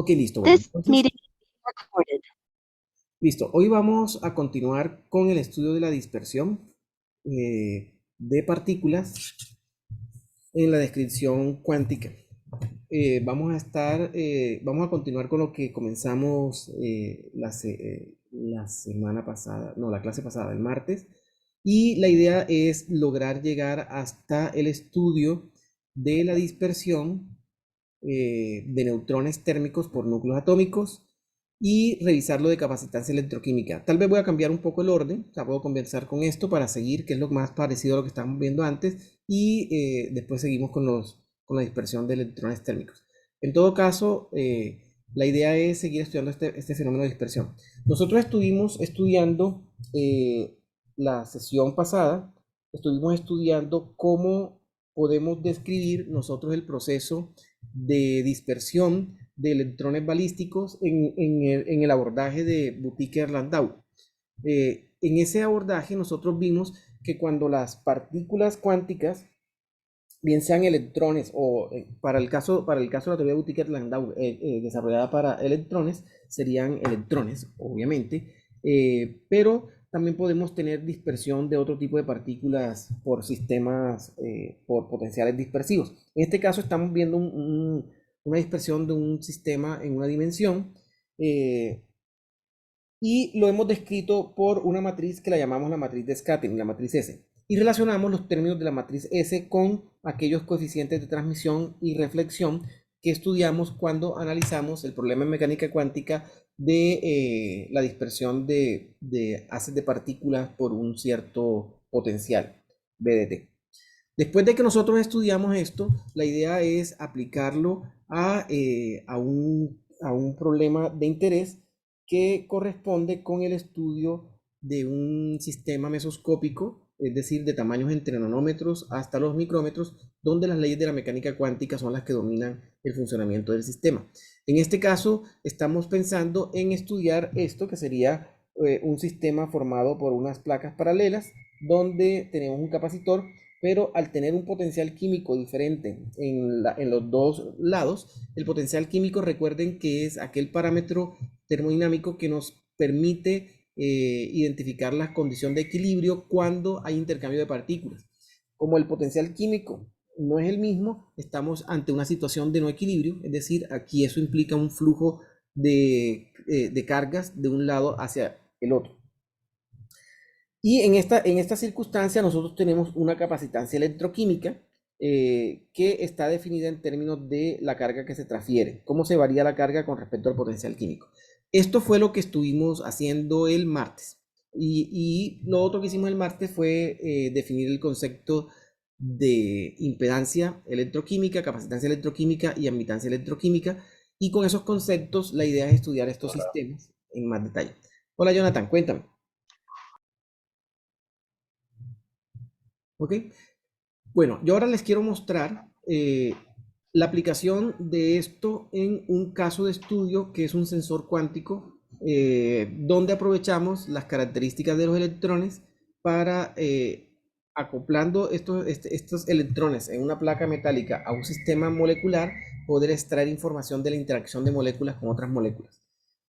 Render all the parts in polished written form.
Ok, listo. Bueno, This entonces, meeting is recorded. listo. Hoy vamos a continuar con el estudio de la dispersión de partículas en la descripción cuántica. Vamos a continuar con lo que comenzamos la semana pasada, no, la clase pasada, el martes. Y la idea es lograr llegar hasta el estudio de la dispersión de neutrones térmicos por núcleos atómicos y revisar lo de capacitancia electroquímica. Tal vez voy a cambiar un poco el orden, o sea, puedo comenzar con esto para seguir, que es lo más parecido a lo que estábamos viendo antes, y después seguimos con la dispersión de electrones térmicos. En todo caso, la idea es seguir estudiando este fenómeno de dispersión. Nosotros estuvimos estudiando la sesión pasada, estuvimos estudiando cómo podemos describir nosotros el proceso de dispersión de electrones balísticos en el abordaje de Buttigieg-Landau. En ese abordaje nosotros vimos que cuando las partículas cuánticas, bien sean electrones o para el caso de la teoría de Buttigieg-Landau desarrollada para electrones, serían electrones, obviamente, pero también podemos tener dispersión de otro tipo de partículas por sistemas, por potenciales dispersivos. En este caso estamos viendo una dispersión de un sistema en una dimensión, eh, y lo hemos descrito por una matriz que la llamamos la matriz de scattering, la matriz S. Y relacionamos los términos de la matriz S con aquellos coeficientes de transmisión y reflexión que estudiamos cuando analizamos el problema en mecánica cuántica de la dispersión de haces de partículas por un cierto potencial, BDT. Después de que nosotros estudiamos esto, la idea es aplicarlo a un problema de interés que corresponde con el estudio de un sistema mesoscópico, es decir, de tamaños entre nanómetros hasta los micrómetros, donde las leyes de la mecánica cuántica son las que dominan el funcionamiento del sistema. En este caso, estamos pensando en estudiar esto, que sería un sistema formado por unas placas paralelas, donde tenemos un capacitor, pero al tener un potencial químico diferente en los dos lados, el potencial químico, recuerden que es aquel parámetro termodinámico que nos permite identificar la condición de equilibrio cuando hay intercambio de partículas. Como el potencial químico no es el mismo, estamos ante una situación de no equilibrio, es decir, aquí eso implica un flujo de cargas de un lado hacia el otro. Y en esta circunstancia nosotros tenemos una capacitancia electroquímica que está definida en términos de la carga que se transfiere, cómo se varía la carga con respecto al potencial químico. Esto fue lo que estuvimos haciendo el martes. Y lo otro que hicimos el martes fue definir el concepto de impedancia electroquímica, capacitancia electroquímica y admitancia electroquímica. Y con esos conceptos la idea es estudiar estos sistemas en más detalle. Hola Jonathan, cuéntame. ¿Ok? Bueno, yo ahora les quiero mostrar la aplicación de esto en un caso de estudio que es un sensor cuántico, donde aprovechamos las características de los electrones para, acoplando estos electrones en una placa metálica a un sistema molecular, poder extraer información de la interacción de moléculas con otras moléculas.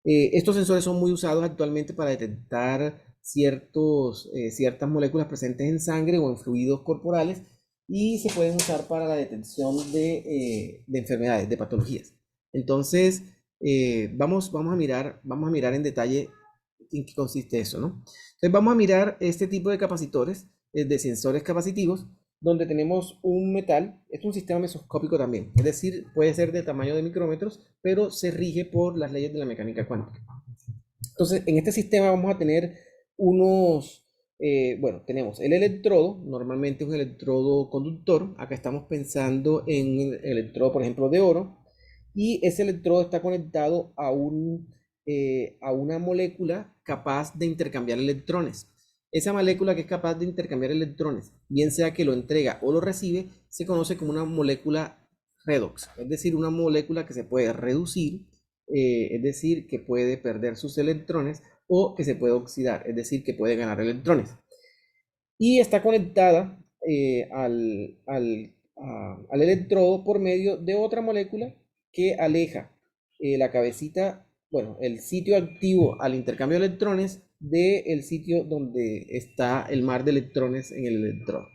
Estos sensores son muy usados actualmente para detectar ciertas moléculas presentes en sangre o en fluidos corporales, y se pueden usar para la detección de enfermedades, de patologías. Entonces, vamos a mirar en detalle en qué consiste eso, ¿no? Entonces, vamos a mirar este tipo de capacitores, de sensores capacitivos, donde tenemos un metal. Es un sistema mesoscópico también, es decir, puede ser de tamaño de micrómetros, pero se rige por las leyes de la mecánica cuántica. Entonces, en este sistema vamos a tener bueno, tenemos el electrodo, normalmente un electrodo conductor. Acá estamos pensando en el electrodo, por ejemplo, de oro, y ese electrodo está conectado a una molécula capaz de intercambiar electrones. Esa molécula que es capaz de intercambiar electrones, bien sea que lo entrega o lo recibe, se conoce como una molécula redox, es decir, una molécula que se puede reducir, es decir, que puede perder sus electrones, o que se puede oxidar, es decir, que puede ganar electrones. Y está conectada al electrodo por medio de otra molécula que aleja la cabecita, bueno, el sitio activo al intercambio de electrones del sitio donde está el mar de electrones en el electrodo.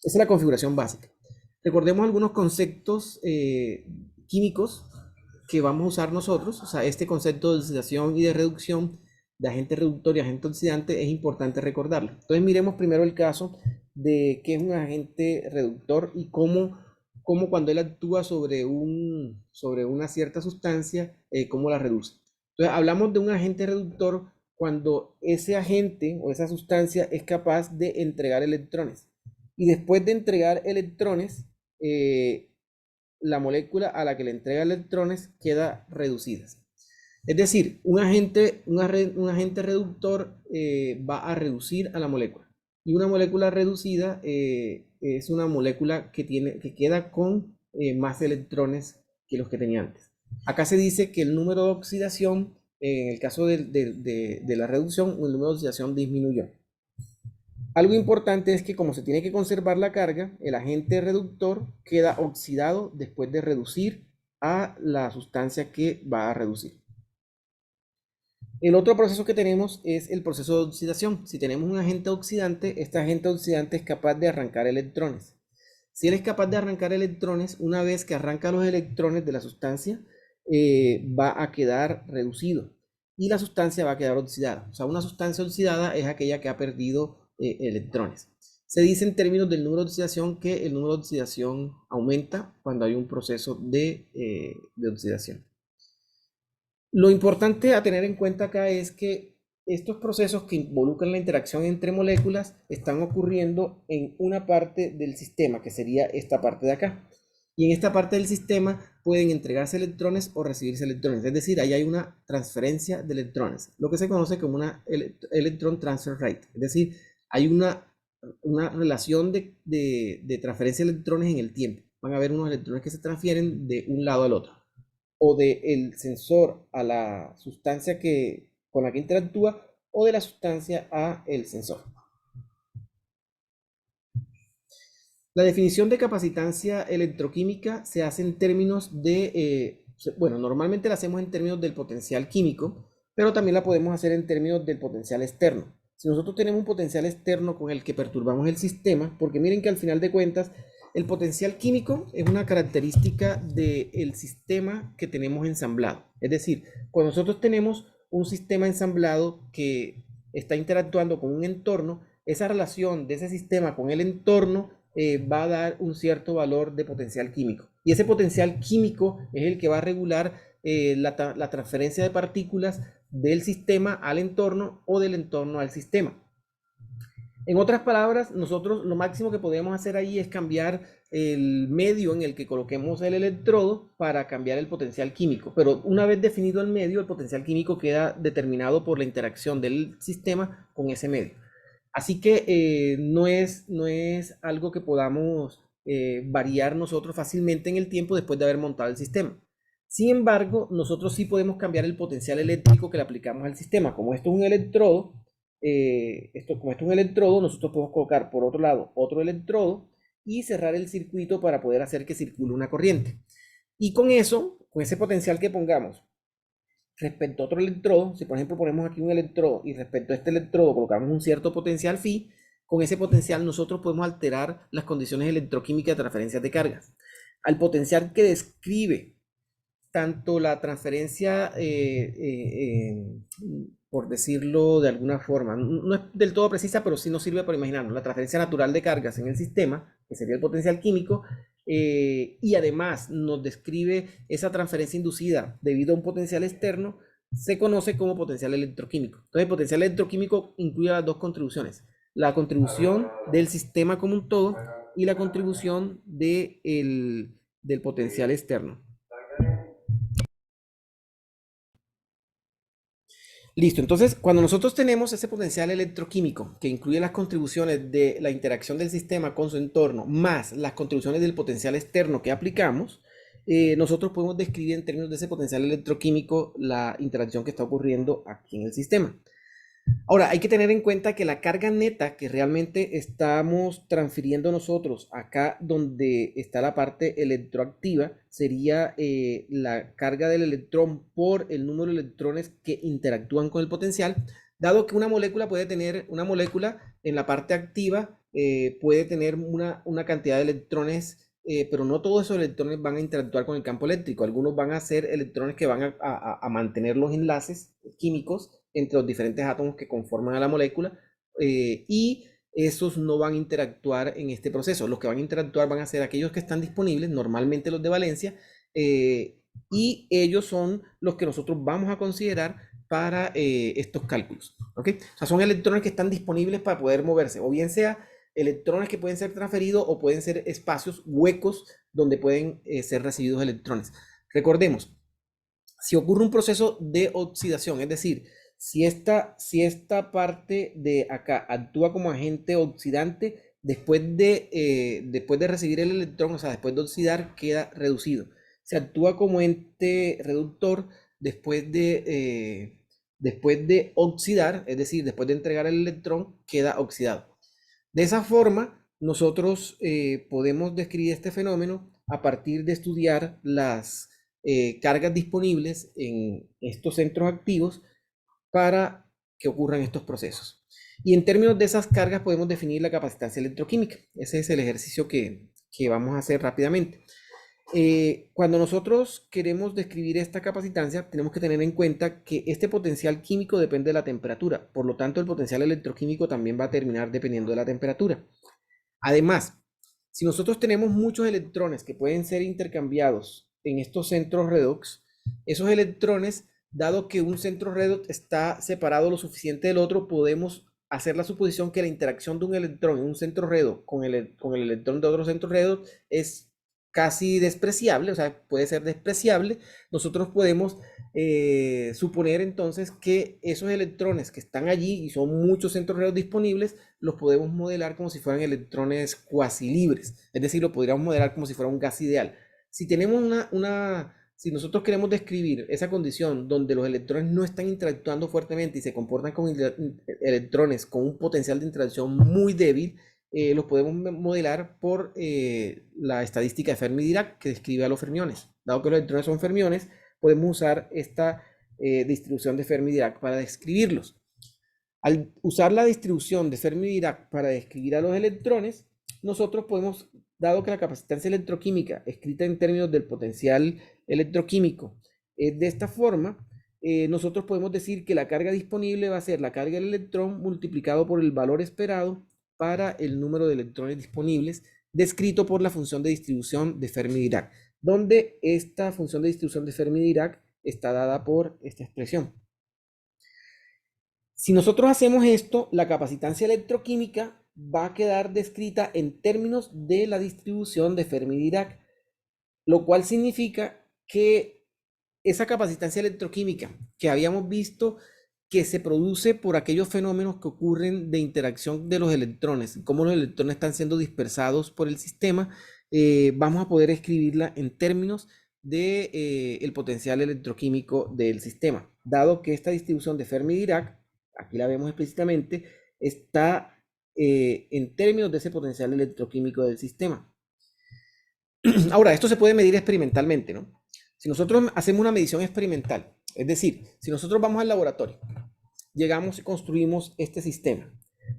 Esa es la configuración básica. Recordemos algunos conceptos químicos que vamos a usar nosotros. O sea, este concepto de oxidación y de reducción, de agente reductor y agente oxidante, es importante recordarlo. Entonces miremos primero el caso de qué es un agente reductor y cómo cuando él actúa sobre una cierta sustancia, cómo la reduce. Entonces hablamos de un agente reductor cuando ese agente o esa sustancia es capaz de entregar electrones. Y después de entregar electrones, la molécula a la que le entrega electrones queda reducida. Es decir, un agente reductor va a reducir a la molécula. Y una molécula reducida es una molécula que queda con más electrones que los que tenía antes. Acá se dice que el número de oxidación, en el caso de la reducción, el número de oxidación disminuyó. Algo importante es que como se tiene que conservar la carga, el agente reductor queda oxidado después de reducir a la sustancia que va a reducir. El otro proceso que tenemos es el proceso de oxidación. Si tenemos un agente oxidante, este agente oxidante es capaz de arrancar electrones. Si él es capaz de arrancar electrones, una vez que arranca los electrones de la sustancia, va a quedar reducido y la sustancia va a quedar oxidada. O sea, una sustancia oxidada es aquella que ha perdido electrones. Se dice en términos del número de oxidación que el número de oxidación aumenta cuando hay un proceso de oxidación. Lo importante a tener en cuenta acá es que estos procesos que involucran la interacción entre moléculas están ocurriendo en una parte del sistema, que sería esta parte de acá. Y en esta parte del sistema pueden entregarse electrones o recibirse electrones. Es decir, ahí hay una transferencia de electrones, lo que se conoce como una electron transfer rate. Es decir, hay una relación de transferencia de electrones en el tiempo. Van a haber unos electrones que se transfieren de un lado al otro, o del sensor a la sustancia con la que interactúa, o de la sustancia a el sensor. La definición de capacitancia electroquímica se hace en términos bueno, normalmente la hacemos en términos del potencial químico, pero también la podemos hacer en términos del potencial externo. Si nosotros tenemos un potencial externo con el que perturbamos el sistema, porque miren que al final de cuentas, el potencial químico es una característica del sistema que tenemos ensamblado. Es decir, cuando nosotros tenemos un sistema ensamblado que está interactuando con un entorno, esa relación de ese sistema con el entorno va a dar un cierto valor de potencial químico. Y ese potencial químico es el que va a regular la transferencia de partículas del sistema al entorno o del entorno al sistema. En otras palabras, nosotros lo máximo que podemos hacer ahí es cambiar el medio en el que coloquemos el electrodo para cambiar el potencial químico. Pero una vez definido el medio, el potencial químico queda determinado por la interacción del sistema con ese medio. Así que no es algo que podamos variar nosotros fácilmente en el tiempo después de haber montado el sistema. Sin embargo, nosotros sí podemos cambiar el potencial eléctrico que le aplicamos al sistema. Como esto es un electrodo, como esto es un electrodo, nosotros podemos colocar por otro lado otro electrodo y cerrar el circuito para poder hacer que circule una corriente. Y con eso, con ese potencial que pongamos respecto a otro electrodo, si por ejemplo ponemos aquí un electrodo y respecto a este electrodo colocamos un cierto potencial phi, con ese potencial nosotros podemos alterar las condiciones electroquímicas de transferencia de cargas. Al potencial que describe tanto la transferencia, por decirlo de alguna forma, no es del todo precisa, pero sí nos sirve para imaginarnos la transferencia natural de cargas en el sistema, que sería el potencial químico, y además nos describe esa transferencia inducida debido a un potencial externo, se conoce como potencial electroquímico. Entonces, el potencial electroquímico incluye las dos contribuciones: la contribución del sistema como un todo y la contribución del potencial externo. Listo, entonces cuando nosotros tenemos ese potencial electroquímico que incluye las contribuciones de la interacción del sistema con su entorno más las contribuciones del potencial externo que aplicamos, nosotros podemos describir en términos de ese potencial electroquímico la interacción que está ocurriendo aquí en el sistema. Ahora, hay que tener en cuenta que la carga neta que realmente estamos transfiriendo nosotros acá donde está la parte electroactiva sería la carga del electrón por el número de electrones que interactúan con el potencial, dado que una molécula puede tener, una molécula en la parte activa puede tener una cantidad de electrones, pero no todos esos electrones van a interactuar con el campo eléctrico. Algunos van a ser electrones que van a mantener los enlaces químicos entre los diferentes átomos que conforman a la molécula, y esos no van a interactuar en este proceso. Los que van a interactuar van a ser aquellos que están disponibles, normalmente los de valencia, y ellos son los que nosotros vamos a considerar para estos cálculos. ¿Ok? O sea, son electrones que están disponibles para poder moverse, o bien sea electrones que pueden ser transferidos o pueden ser espacios huecos donde pueden ser recibidos electrones. Recordemos, si ocurre un proceso de oxidación, es decir, si esta parte de acá actúa como agente oxidante, después de recibir el electrón, o sea, después de oxidar, queda reducido. Si actúa como ente reductor después de oxidar, es decir, después de entregar el electrón, queda oxidado. De esa forma, nosotros podemos describir este fenómeno a partir de estudiar las cargas disponibles en estos centros activos para que ocurran estos procesos. Y en términos de esas cargas podemos definir la capacitancia electroquímica. Ese es el ejercicio que vamos a hacer rápidamente. Cuando nosotros queremos describir esta capacitancia, tenemos que tener en cuenta que este potencial químico depende de la temperatura. Por lo tanto, el potencial electroquímico también va a terminar dependiendo de la temperatura. Además, si nosotros tenemos muchos electrones que pueden ser intercambiados en estos centros redox, esos electrones, dado que un centro redox está separado lo suficiente del otro, podemos hacer la suposición que la interacción de un electrón en un centro redox con el electrón de otro centro redox es casi despreciable, o sea, puede ser despreciable. Nosotros podemos suponer entonces que esos electrones que están allí, y son muchos centros redox disponibles, los podemos modelar como si fueran electrones cuasi libres, es decir, lo podríamos modelar como si fuera un gas ideal. Si tenemos si nosotros queremos describir esa condición donde los electrones no están interactuando fuertemente y se comportan como electrones con un potencial de interacción muy débil, los podemos modelar por la estadística de Fermi-Dirac que describe a los fermiones. Dado que los electrones son fermiones, podemos usar esta distribución de Fermi-Dirac para describirlos. Al usar la distribución de Fermi-Dirac para describir a los electrones, nosotros podemos, dado que la capacitancia electroquímica, escrita en términos del potencial electroquímico, es de esta forma, nosotros podemos decir que la carga disponible va a ser la carga del electrón multiplicado por el valor esperado para el número de electrones disponibles, descrito por la función de distribución de Fermi-Dirac, donde esta función de distribución de Fermi-Dirac está dada por esta expresión. Si nosotros hacemos esto, la capacitancia electroquímica va a quedar descrita en términos de la distribución de Fermi-Dirac, lo cual significa que esa capacitancia electroquímica que habíamos visto que se produce por aquellos fenómenos que ocurren de interacción de los electrones, cómo los electrones están siendo dispersados por el sistema, vamos a poder escribirla en términos de el potencial electroquímico del sistema, dado que esta distribución de Fermi-Dirac, aquí la vemos explícitamente, está en términos de ese potencial electroquímico del sistema. Ahora, esto se puede medir experimentalmente, ¿no? Si nosotros hacemos una medición experimental, es decir, si nosotros vamos al laboratorio, llegamos y construimos este sistema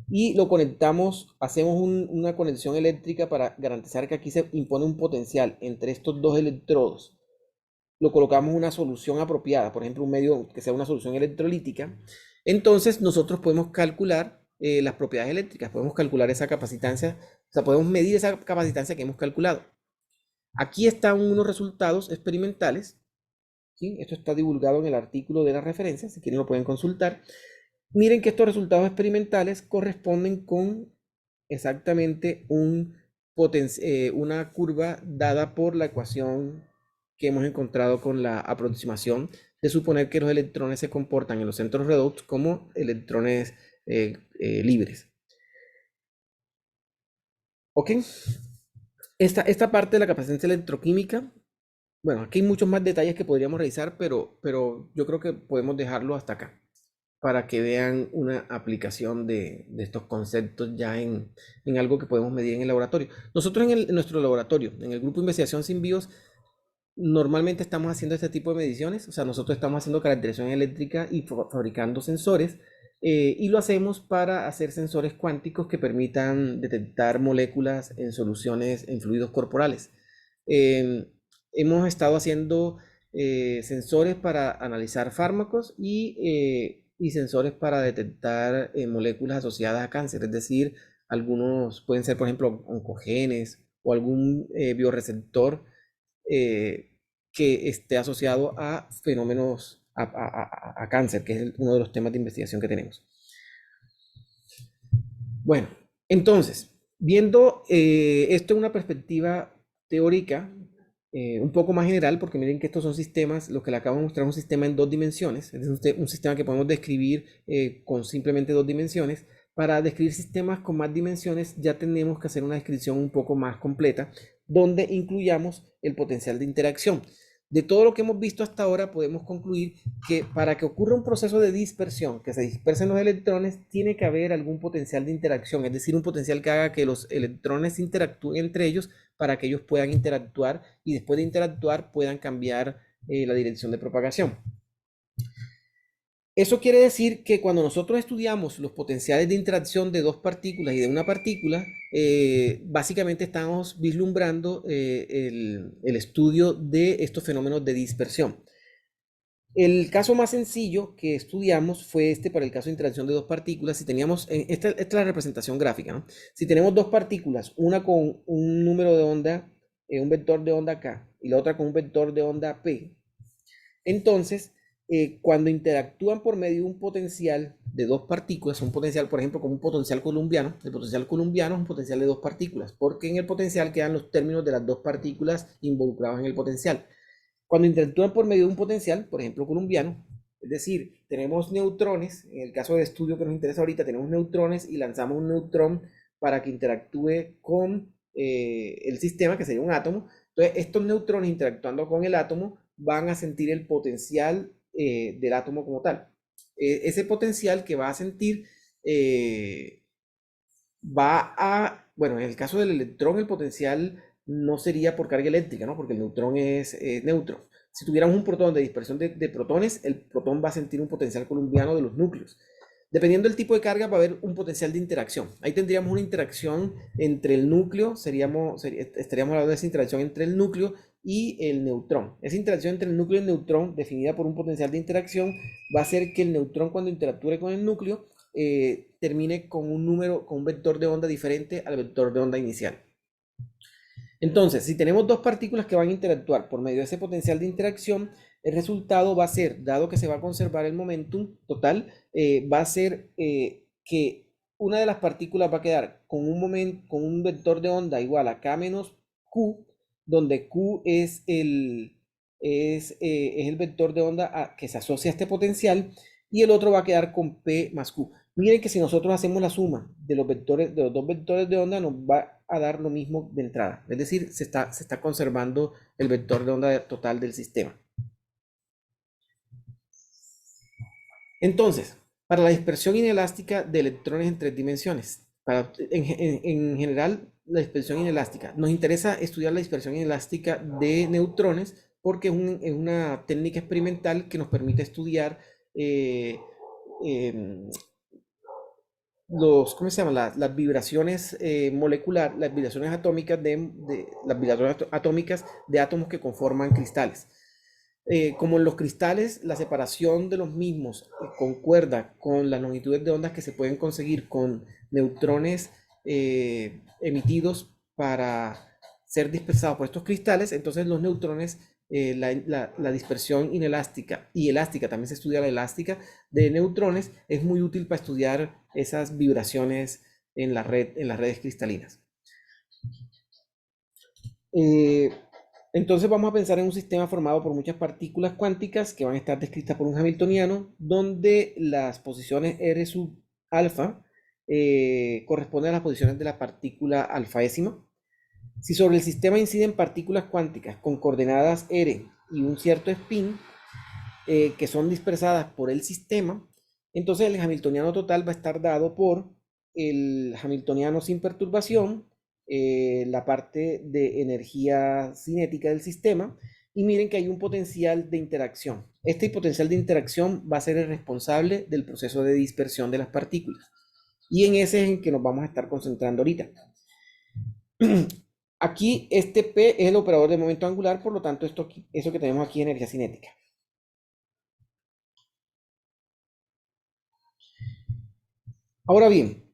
y lo conectamos, hacemos una conexión eléctrica para garantizar que aquí se impone un potencial entre estos dos electrodos, lo colocamos una solución apropiada, por ejemplo, un medio que sea una solución electrolítica, entonces nosotros podemos calcular las propiedades eléctricas, podemos calcular esa capacitancia, o sea, podemos medir esa capacitancia que hemos calculado. Aquí están unos resultados experimentales, ¿sí? Esto está divulgado en el artículo de la referencia, si quieren lo pueden consultar. Miren que estos resultados experimentales corresponden con exactamente una curva dada por la ecuación que hemos encontrado con la aproximación de suponer que los electrones se comportan en los centros redox como electrones libres. ¿Ok? Esta parte de la capacitancia electroquímica, bueno, aquí hay muchos más detalles que podríamos revisar, pero yo creo que podemos dejarlo hasta acá. para que vean una aplicación de estos conceptos ya en algo que podemos medir en el laboratorio. Nosotros en nuestro laboratorio, en el grupo de investigación sin BIOS, normalmente estamos haciendo este tipo de mediciones, o sea, nosotros estamos haciendo caracterización eléctrica y fabricando sensores, y lo hacemos para hacer sensores cuánticos que permitan detectar moléculas en soluciones en fluidos corporales. Eh, Hemos estado haciendo sensores para analizar fármacos y sensores para detectar moléculas asociadas a cáncer, es decir, algunos pueden ser, por ejemplo, oncogenes o algún bioreceptor que esté asociado a fenómenos, a cáncer, que es uno de los temas de investigación que tenemos. Bueno, entonces, viendo esto en una perspectiva teórica, un poco más general, porque miren que estos son sistemas, lo que le acabo de mostrar es un sistema en dos dimensiones, es un sistema que podemos describir con simplemente dos dimensiones. Para describir sistemas con más dimensiones ya tenemos que hacer una descripción un poco más completa, donde incluyamos el potencial de interacción. De todo lo que hemos visto hasta ahora, podemos concluir que para que ocurra un proceso de dispersión, que se dispersen los electrones, tiene que haber algún potencial de interacción, es decir, un potencial que haga que los electrones interactúen entre ellos para que ellos puedan interactuar y después de interactuar puedan cambiar la dirección de propagación. Eso quiere decir que cuando nosotros estudiamos los potenciales de interacción de dos partículas y de una partícula, básicamente estamos vislumbrando el estudio de estos fenómenos de dispersión. El caso más sencillo que estudiamos fue este para el caso de interacción de dos partículas. Si teníamos, esta es la representación gráfica, ¿no? Si tenemos dos partículas, una con un número de onda, un vector de onda K, y la otra con un vector de onda P, entonces, cuando interactúan por medio de un potencial de dos partículas, un potencial, por ejemplo, como un potencial columbiano, el potencial columbiano es un potencial de dos partículas, porque en el potencial quedan los términos de las dos partículas involucradas en el potencial. Cuando interactúan por medio de un potencial, por ejemplo, columbiano, es decir, tenemos neutrones, en el caso de estudio que nos interesa ahorita, tenemos neutrones y lanzamos un neutrón para que interactúe con el sistema, que sería un átomo. Entonces, estos neutrones interactuando con el átomo van a sentir el potencial del átomo como tal. Ese potencial que va a sentir bueno, en el caso del electrón, el potencial no sería por carga eléctrica, ¿no? Porque el neutrón es neutro. Si tuviéramos un protón de dispersión de protones, el protón va a sentir un potencial columbiano de los núcleos. Dependiendo del tipo de carga, va a haber un potencial de interacción. Ahí tendríamos una interacción entre el núcleo, estaríamos hablando de esa interacción entre el núcleo y el neutrón. Esa interacción entre el núcleo y el neutrón, definida por un potencial de interacción, va a hacer que el neutrón, cuando interactúe con el núcleo, termine con un número, con un vector de onda diferente al vector de onda inicial. Entonces, si tenemos dos partículas que van a interactuar por medio de ese potencial de interacción, el resultado va a ser, dado que se va a conservar el momentum total, va a ser que una de las partículas va a quedar con un vector de onda igual a k menos q, donde q es el vector de onda que se asocia a este potencial, y el otro va a quedar con p más q. Miren que si nosotros hacemos la suma de los vectores, de los dos vectores de onda, nos va a dar lo mismo de entrada. Es decir, se está conservando el vector de onda total del sistema. Entonces, para la dispersión inelástica de electrones en tres dimensiones, en general, la dispersión inelástica, nos interesa estudiar la dispersión inelástica de neutrones porque es una técnica experimental que nos permite estudiar em, ¿cómo se llama? Las vibraciones las vibraciones atómicas las vibraciones atómicas de átomos que conforman cristales. Como en los cristales, la separación de los mismos concuerda con las longitudes de ondas que se pueden conseguir con neutrones emitidos para ser dispersados por estos cristales, entonces los neutrones, la dispersión inelástica y elástica, también se estudia la elástica de neutrones, es muy útil para estudiar esas vibraciones en en las redes cristalinas. Entonces vamos a pensar en un sistema formado por muchas partículas cuánticas que van a estar descritas por un hamiltoniano, donde las posiciones R sub alfa corresponden a las posiciones de la partícula alfaésima. Si sobre el sistema inciden partículas cuánticas con coordenadas R y un cierto spin, que son dispersadas por el sistema, Entonces el hamiltoniano total va a estar dado por el hamiltoniano sin perturbación, la parte de energía cinética del sistema, y miren que hay un potencial de interacción. Este potencial de interacción va a ser el responsable del proceso de dispersión de las partículas. Y en ese es en que nos vamos a estar concentrando ahorita. Aquí este P es el operador de momento angular, por lo tanto eso que tenemos aquí es energía cinética. Ahora bien,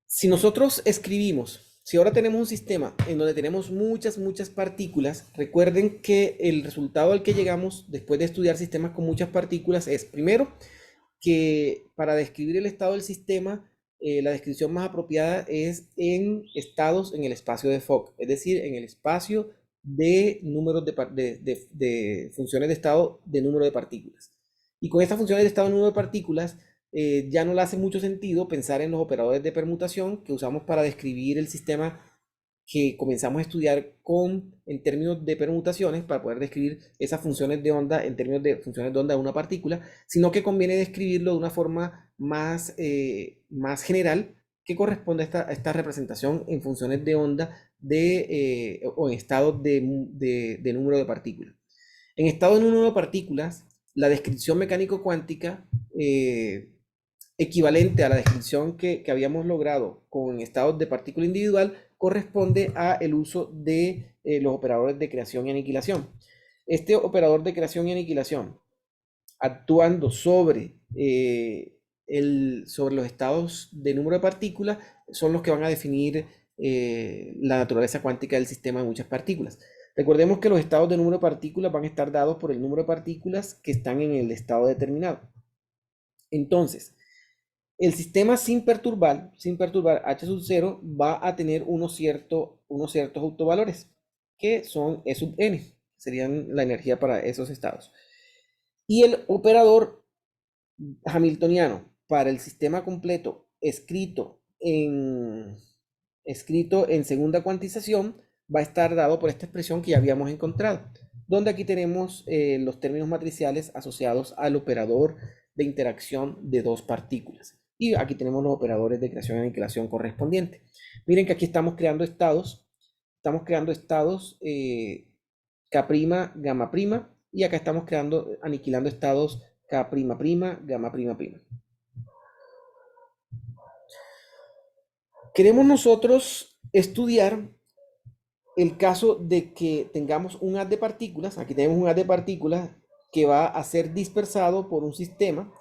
si nosotros escribimos, si ahora tenemos un sistema en donde tenemos muchas partículas, recuerden que el resultado al que llegamos después de estudiar sistemas con muchas partículas es, primero, que para describir el estado del sistema, la descripción más apropiada es en estados en el espacio de Fock, es decir, en el espacio de números de funciones de estado de número de partículas. Y con estas funciones de estado de número de partículas, ya no le hace mucho sentido pensar en los operadores de permutación que usamos para describir el sistema que comenzamos a estudiar en términos de permutaciones para poder describir esas funciones de onda en términos de funciones de onda de una partícula, sino que conviene describirlo de una forma más general que corresponde a esta representación en funciones de onda o en estados de número de partículas. En estado de número de partículas, la descripción mecánico-cuántica equivalente a la descripción que habíamos logrado con estados de partícula individual corresponde a el uso de los operadores de creación y aniquilación. Este operador de creación y aniquilación, actuando sobre los estados de número de partículas, son los que van a definir la naturaleza cuántica del sistema de muchas partículas. Recordemos que los estados de número de partículas van a estar dados por el número de partículas que están en el estado determinado. Entonces, el sistema sin perturbar H sub 0 va a tener unos ciertos autovalores, que son E sub n, serían la energía para esos estados. Y el operador hamiltoniano para el sistema completo escrito en segunda cuantización va a estar dado por esta expresión que ya habíamos encontrado, donde aquí tenemos los términos matriciales asociados al operador de interacción de dos partículas. Y aquí tenemos los operadores de creación y aniquilación correspondientes. Miren que aquí estamos creando estados K', gamma', y acá estamos aniquilando estados K', gamma'. Queremos nosotros estudiar el caso de que tengamos un haz de partículas. Aquí tenemos un haz de partículas que va a ser dispersado por un sistema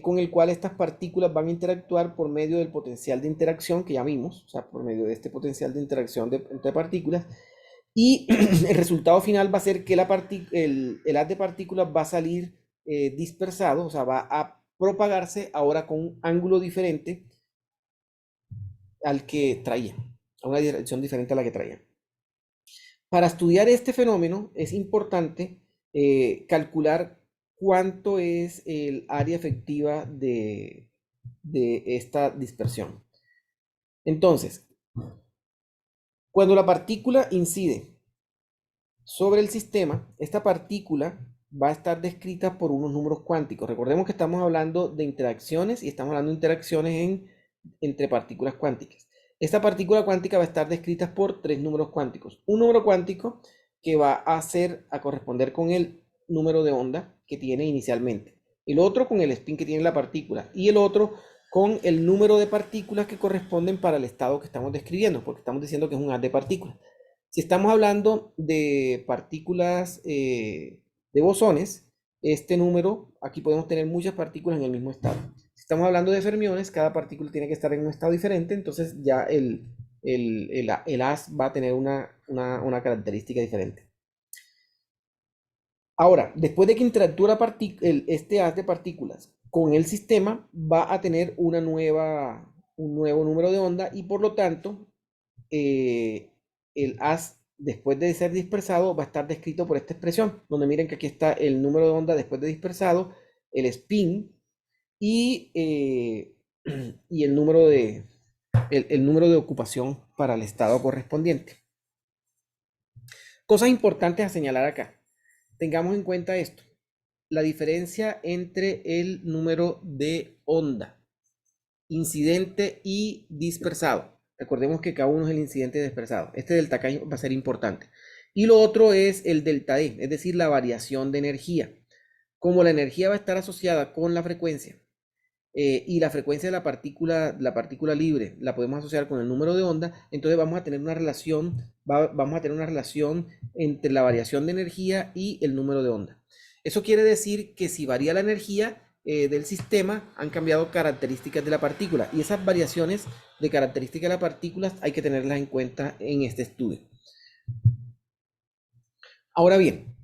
con el cual estas partículas van a interactuar por medio del potencial de interacción que ya vimos, o sea, por medio de este potencial de interacción entre partículas. Y el resultado final va a ser que el haz de partículas va a salir dispersado, o sea, va a propagarse ahora con un ángulo diferente al que traía, a una dirección diferente a la que traía. Para estudiar este fenómeno es importante calcular cuánto es el área efectiva de esta dispersión. Entonces, cuando la partícula incide sobre el sistema, esta partícula va a estar descrita por unos números cuánticos. Recordemos que estamos hablando de interacciones y estamos hablando de interacciones entre partículas cuánticas. Esta partícula cuántica va a estar descrita por tres números cuánticos. Un número cuántico que va a corresponder con el número de onda que tiene inicialmente. El otro con el spin que tiene la partícula. Y el otro con el número de partículas que corresponden para el estado que estamos describiendo, porque estamos diciendo que es un haz de partículas. Si estamos hablando de partículas de bosones, este número, aquí podemos tener muchas partículas en el mismo estado. Si estamos hablando de fermiones, cada partícula tiene que estar en un estado diferente, entonces ya el haz va a tener una característica diferente. Ahora, después de que interactúa este haz de partículas con el sistema, va a tener un nuevo número de onda y por lo tanto el haz, después de ser dispersado, va a estar descrito por esta expresión, donde miren que aquí está el número de onda después de dispersado, el spin y, y el número de ocupación para el estado correspondiente. Cosas importantes a señalar acá. Tengamos en cuenta esto. la diferencia entre el número de onda, incidente y dispersado. Recordemos que cada uno es el incidente dispersado. Este delta K va a ser importante. Y lo otro es el delta E, es decir, la variación de energía. Como la energía va a estar asociada con la frecuencia, y la frecuencia de la partícula libre la podemos asociar con el número de onda, entonces vamos a tener una relación, vamos a tener una relación entre la variación de energía y el número de onda. Eso quiere decir que si varía la energía del sistema, han cambiado características de la partícula, y esas variaciones de características de las partículas hay que tenerlas en cuenta en este estudio. Ahora bien,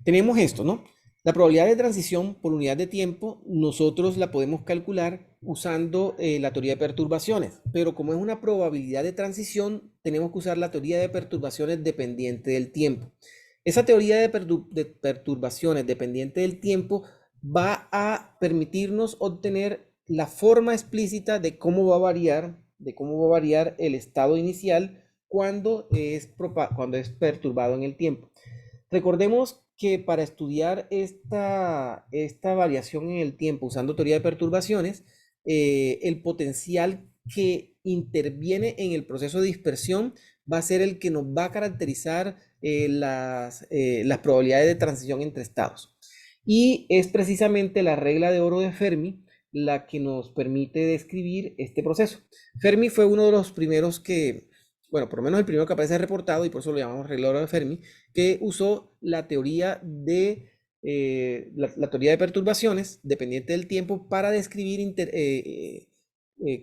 tenemos esto, ¿no? La probabilidad de transición por unidad de tiempo, nosotros la podemos calcular usando la teoría de perturbaciones, pero como es una probabilidad de transición, tenemos que usar la teoría de perturbaciones dependiente del tiempo. Esa teoría de perturbaciones dependiente del tiempo va a permitirnos obtener la forma explícita de cómo va a variar el estado inicial cuando es perturbado en el tiempo. Recordemos que para estudiar esta variación en el tiempo usando teoría de perturbaciones, el potencial que interviene en el proceso de dispersión va a ser el que nos va a caracterizar las probabilidades de transición entre estados. Y es precisamente la regla de oro de Fermi la que nos permite describir este proceso. Fermi fue uno de los primeros bueno, por lo menos el primero que aparece reportado, y por eso lo llamamos regla de oro de Fermi, que usó la teoría la teoría de perturbaciones dependiente del tiempo para describir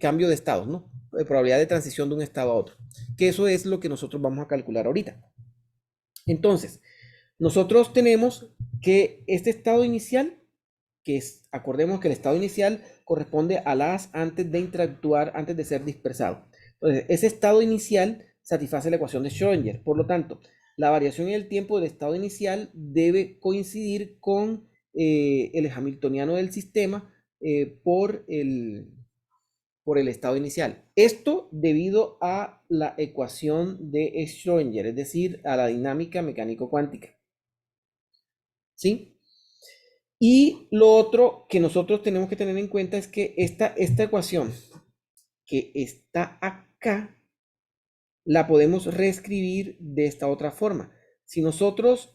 cambio de estados, ¿no? Probabilidad de transición de un estado a otro. Que eso es lo que nosotros vamos a calcular ahorita. Entonces, nosotros tenemos que este estado inicial, acordemos que el estado inicial corresponde a las antes de interactuar, antes de ser dispersado. Entonces, ese estado inicial satisface la ecuación de Schrödinger. Por lo tanto, la variación en el tiempo del estado inicial debe coincidir con el hamiltoniano del sistema por el estado inicial. Esto debido a la ecuación de Schrödinger, es decir, a la dinámica mecánico-cuántica. ¿Sí? Y lo otro que nosotros tenemos que tener en cuenta es que esta ecuación que está acá la podemos reescribir de esta otra forma. Si nosotros,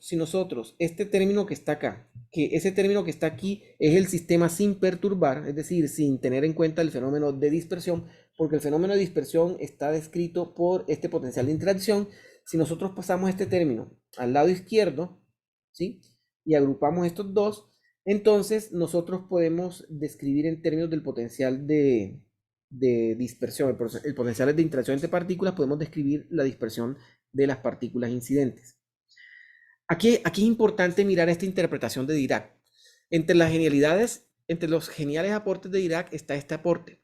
este término que está acá, que ese término que está aquí es el sistema sin perturbar, es decir, sin tener en cuenta el fenómeno de dispersión, porque el fenómeno de dispersión está descrito por este potencial de interacción. Si nosotros pasamos este término al lado izquierdo, ¿sí? Y agrupamos estos dos, entonces nosotros podemos describir en términos del potencial de dispersión, el potencial de interacción entre partículas, podemos describir la dispersión de las partículas incidentes. Aquí es importante mirar esta interpretación de Dirac. Entre los geniales aportes de Dirac está este aporte.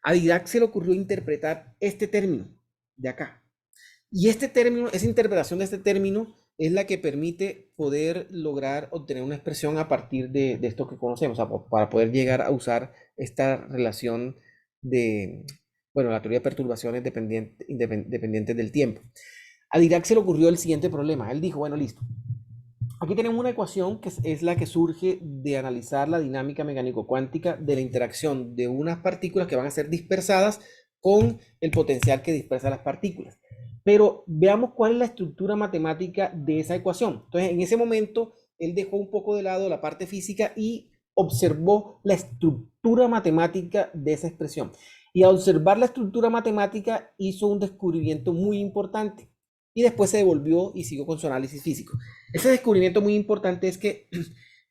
A Dirac se le ocurrió interpretar este término de acá. Y esa interpretación de este término es la que permite poder lograr obtener una expresión a partir de esto que conocemos, o sea, para poder llegar a usar esta relación la teoría de perturbaciones dependientes del tiempo. A Dirac se le ocurrió el siguiente problema. Él dijo, bueno, listo. Aquí tenemos una ecuación que es la que surge de analizar la dinámica mecánico-cuántica de la interacción de unas partículas que van a ser dispersadas con el potencial que dispersa las partículas. Pero veamos cuál es la estructura matemática de esa ecuación. Entonces, en ese momento, él dejó un poco de lado la parte física y observó la estructura matemática de esa expresión. Y al observar la estructura matemática, hizo un descubrimiento muy importante. Y después se devolvió y siguió con su análisis físico. Ese descubrimiento muy importante es que,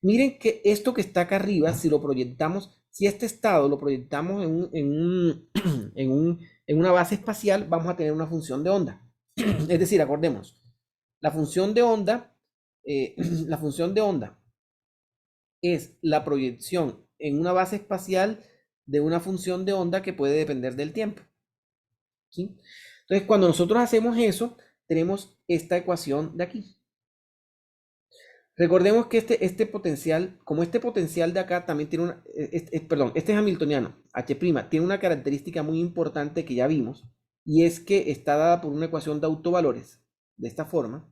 miren que esto que está acá arriba, si lo proyectamos, si este estado lo proyectamos en una base espacial, vamos a tener una función de onda. Es decir, acordemos, la función de onda, la función de onda es la proyección en una base espacial de una función de onda que puede depender del tiempo. ¿Sí? Entonces, cuando nosotros hacemos eso, tenemos esta ecuación de aquí. Recordemos que este potencial, como este potencial de acá también tiene este es hamiltoniano, H', tiene una característica muy importante que ya vimos, y es que está dada por una ecuación de autovalores, de esta forma.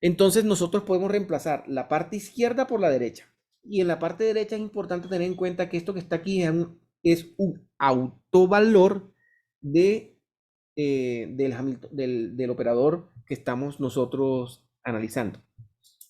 Entonces nosotros podemos reemplazar la parte izquierda por la derecha. Y en la parte derecha es importante tener en cuenta que esto que está aquí es un autovalor de, del operador que estamos nosotros analizando.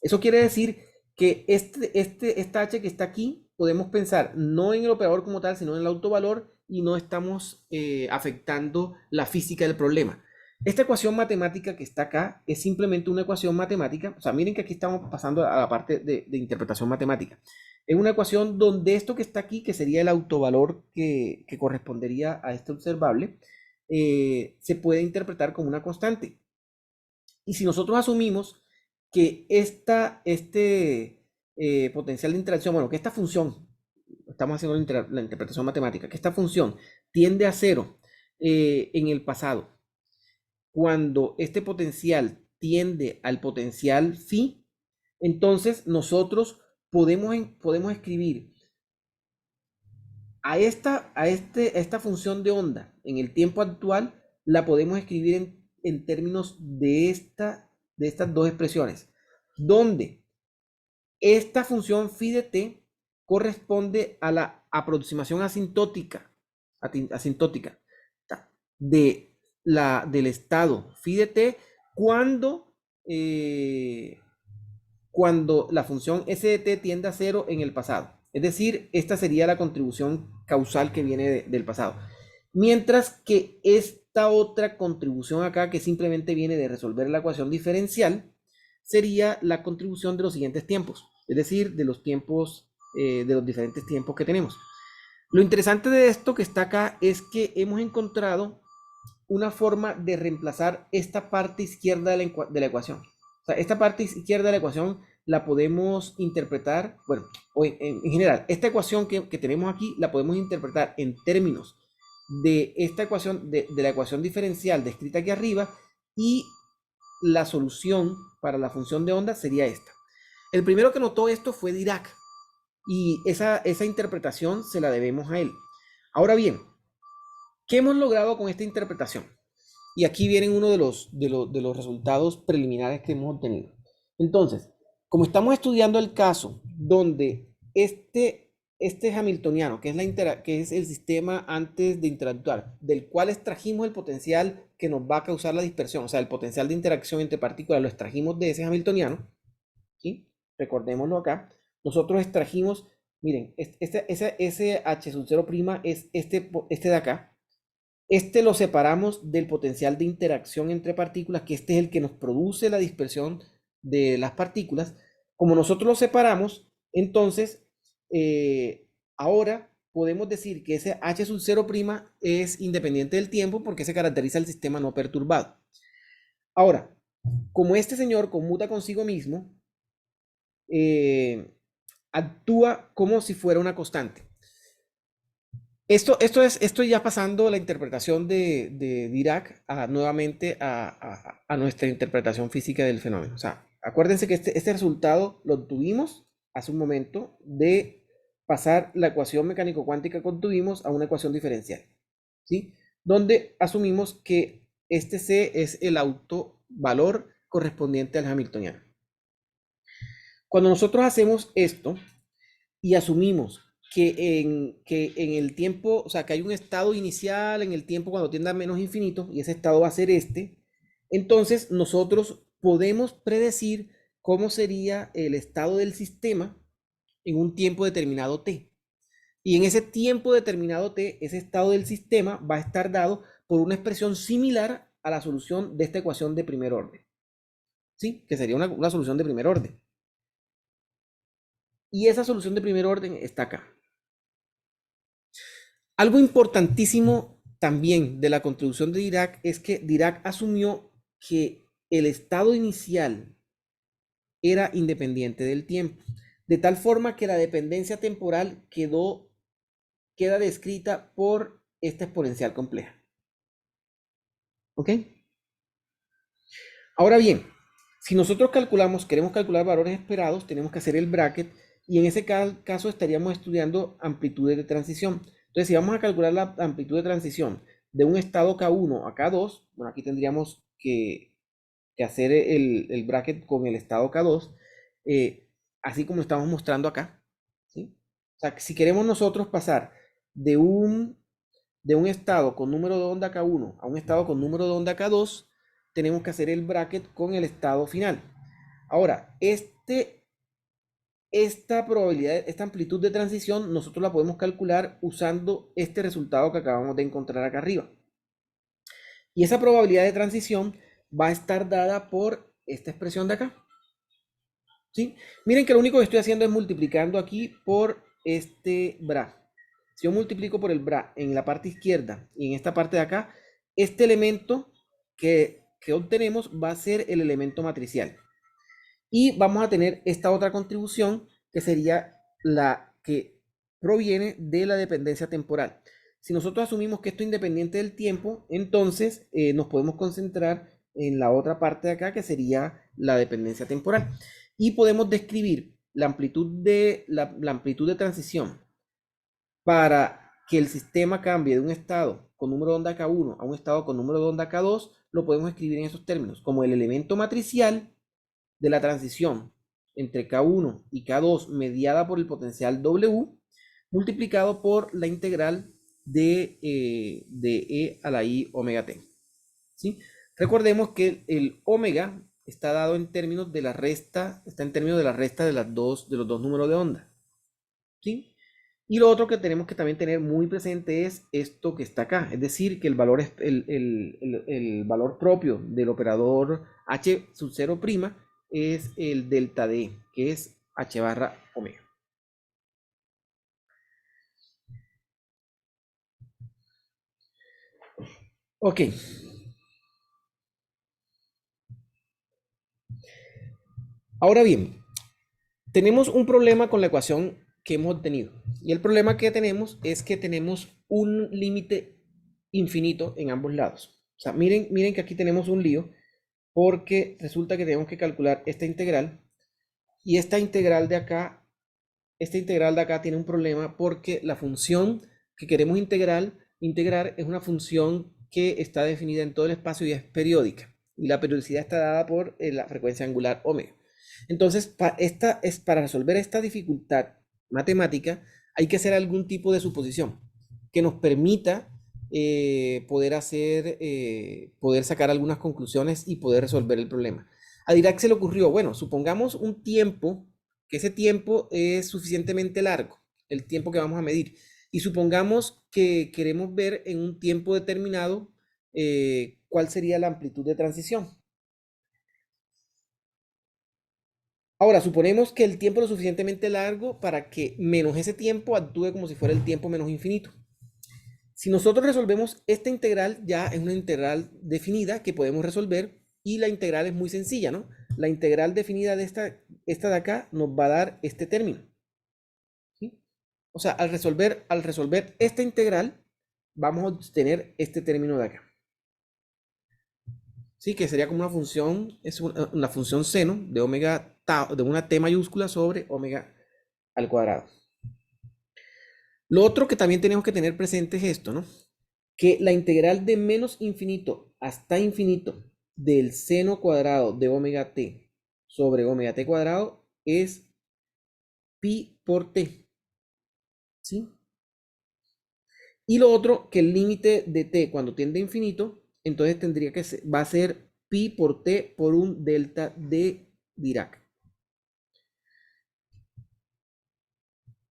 Eso quiere decir que esta h que está aquí, podemos pensar no en el operador como tal, sino en el autovalor y no estamos afectando la física del problema. Esta ecuación matemática que está acá es simplemente una ecuación matemática. O sea, miren que aquí estamos pasando a la parte de interpretación matemática. Es una ecuación donde esto que está aquí, que sería el autovalor que correspondería a este observable, se puede interpretar como una constante. Y si nosotros asumimos que potencial de interacción, bueno, que esta función, estamos haciendo la interpretación matemática, que esta función tiende a cero en el pasado, cuando este potencial tiende al potencial phi, entonces nosotros podemos escribir esta función de onda en el tiempo actual, la podemos escribir en términos de estas dos expresiones, donde esta función phi de t corresponde a la aproximación asintótica del estado phi de t cuando, cuando la función s de t tiende a cero en el pasado. Es decir, esta sería la contribución causal que viene del pasado. Mientras que esta otra contribución acá, que simplemente viene de resolver la ecuación diferencial, sería la contribución de los siguientes tiempos, es decir, de los tiempos, de los diferentes tiempos que tenemos. Lo interesante de esto que está acá es que hemos encontrado una forma de reemplazar esta parte izquierda de la ecuación. O sea, esta parte izquierda de la ecuación la podemos interpretar, bueno, en general, esta ecuación que tenemos aquí la podemos interpretar en términos de esta ecuación, de la ecuación diferencial descrita aquí arriba, y la solución para la función de onda sería esta. El primero que notó esto fue Dirac, y esa interpretación se la debemos a él. Ahora bien, ¿qué hemos logrado con esta interpretación? Y aquí vienen uno de los resultados preliminares que hemos obtenido. Entonces, como estamos estudiando el caso donde este hamiltoniano, que es el sistema antes de interactuar, del cual extrajimos el potencial que nos va a causar la dispersión, o sea, el potencial de interacción entre partículas lo extrajimos de ese hamiltoniano, ¿sí? Recordémoslo acá. Nosotros extrajimos, miren, ese H sub 0' es este de acá. Este lo separamos del potencial de interacción entre partículas, que este es el que nos produce la dispersión de las partículas. Como nosotros lo separamos, entonces ahora podemos decir que ese H sub 0' es independiente del tiempo porque se caracteriza el sistema no perturbado. Ahora, como este señor conmuta consigo mismo, actúa como si fuera una constante. Esto ya pasando la interpretación de Dirac nuevamente a nuestra interpretación física del fenómeno. O sea, acuérdense que este resultado lo obtuvimos hace un momento de pasar la ecuación mecánico-cuántica que obtuvimos a una ecuación diferencial, ¿sí? Donde asumimos que este C es el autovalor correspondiente al hamiltoniano. Cuando nosotros hacemos esto y asumimos que en el tiempo, o sea, que hay un estado inicial en el tiempo cuando tienda a menos infinito, y ese estado va a ser este, entonces nosotros podemos predecir cómo sería el estado del sistema en un tiempo determinado t. Y en ese tiempo determinado t, ese estado del sistema va a estar dado por una expresión similar a la solución de esta ecuación de primer orden, ¿sí? Que sería una solución de primer orden. Y esa solución de primer orden está acá. Algo importantísimo también de la contribución de Dirac es que Dirac asumió que el estado inicial era independiente del tiempo, de tal forma que la dependencia temporal queda descrita por esta exponencial compleja. ¿Ok? Ahora bien, si nosotros queremos calcular valores esperados, tenemos que hacer el bracket, y en ese caso estaríamos estudiando amplitudes de transición. Entonces, si vamos a calcular la amplitud de transición de un estado K1 a K2, bueno, aquí tendríamos que que hacer el bracket con el estado K2, eh, así como estamos mostrando acá, ¿sí? O sea, que si queremos nosotros pasar de un estado con número de onda K1 a un estado con número de onda K2, tenemos que hacer el bracket con el estado final. Ahora, esta probabilidad, esta amplitud de transición, nosotros la podemos calcular usando este resultado que acabamos de encontrar acá arriba. Y esa probabilidad de transición va a estar dada por esta expresión de acá. ¿Sí? Miren que lo único que estoy haciendo es multiplicando aquí por este bra. Si yo multiplico por el bra en la parte izquierda y en esta parte de acá, este elemento que obtenemos va a ser el elemento matricial. Y vamos a tener esta otra contribución que sería la que proviene de la dependencia temporal. Si nosotros asumimos que esto es independiente del tiempo, entonces nos podemos concentrar en la otra parte de acá que sería la dependencia temporal. Y podemos describir la amplitud de transición para que el sistema cambie de un estado con número de onda K1 a un estado con número de onda K2, lo podemos escribir en esos términos, como el elemento matricial de la transición entre K1 y K2 mediada por el potencial W multiplicado por la integral de E a la I omega t. ¿Sí? Recordemos que el omega está dado en términos de la resta, está en términos de la resta de los dos números de onda. ¿Sí? Y lo otro que tenemos que también tener muy presente es esto que está acá, es decir, que el valor, el valor propio del operador h sub 0' es el delta d, que es h barra omega. Ok. Ahora bien, tenemos un problema con la ecuación que hemos obtenido. Y el problema que tenemos es que tenemos un límite infinito en ambos lados. O sea, miren que aquí tenemos un lío porque resulta que tenemos que calcular esta integral y esta integral de acá tiene un problema porque la función que queremos integrar es una función que está definida en todo el espacio y es periódica. Y la periodicidad está dada por la frecuencia angular omega. Entonces, para resolver esta dificultad matemática, hay que hacer algún tipo de suposición que nos permita poder sacar algunas conclusiones y poder resolver el problema. A Dirac se le ocurrió, bueno, supongamos un tiempo, que ese tiempo es suficientemente largo, el tiempo que vamos a medir, y supongamos que queremos ver en un tiempo determinado cuál sería la amplitud de transición. Ahora, suponemos que el tiempo es lo suficientemente largo para que menos ese tiempo actúe como si fuera el tiempo menos infinito. Si nosotros resolvemos esta integral, ya es una integral definida que podemos resolver y la integral es muy sencilla, ¿no? La integral definida de esta de acá nos va a dar este término. ¿Sí? O sea, al resolver esta integral, vamos a obtener este término de acá. Sí, que sería como una función, es una función seno de omega de una t mayúscula sobre omega al cuadrado. Lo otro que también tenemos que tener presente es esto, ¿no? Que la integral de menos infinito hasta infinito del seno cuadrado de omega t sobre omega t cuadrado es pi por t. ¿Sí? Y lo otro, que el límite de t cuando tiende a infinito, entonces va a ser pi por t por un delta de Dirac.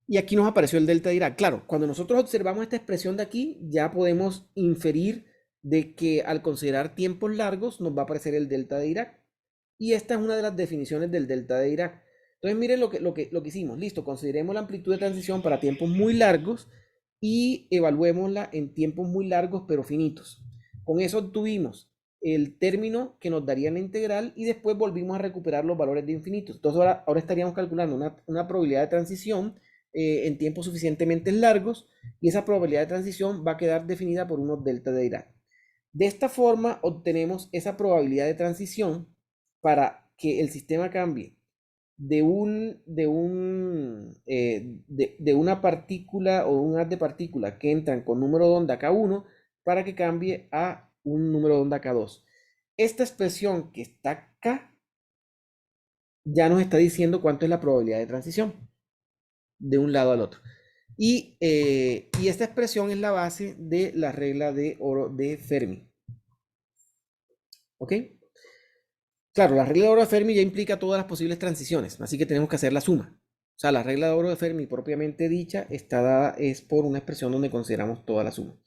Y aquí nos apareció el delta de Dirac. Claro, cuando nosotros observamos esta expresión de aquí, ya podemos inferir de que al considerar tiempos largos nos va a aparecer el delta de Dirac. Y esta es una de las definiciones del delta de Dirac. Entonces miren lo que hicimos. Listo, consideremos la amplitud de transición para tiempos muy largos y evaluémosla en tiempos muy largos pero finitos. Con eso obtuvimos el término que nos daría la integral y después volvimos a recuperar los valores de infinitos. Entonces ahora estaríamos calculando una probabilidad de transición en tiempos suficientemente largos y esa probabilidad de transición va a quedar definida por unos delta de Dirac. De esta forma obtenemos esa probabilidad de transición para que el sistema cambie de una partícula o un haz de partículas que entran con número de onda K1 para que cambie a un número de onda K2. esta expresión que está acá ya nos está diciendo cuánto es la probabilidad de transición de un lado al otro. Y esta expresión es la base de la regla de oro de Fermi. ¿Ok? Claro, la regla de oro de Fermi ya implica todas las posibles transiciones, así que tenemos que hacer la suma. O sea, la regla de oro de Fermi propiamente dicha está dada es por una expresión donde consideramos toda la suma.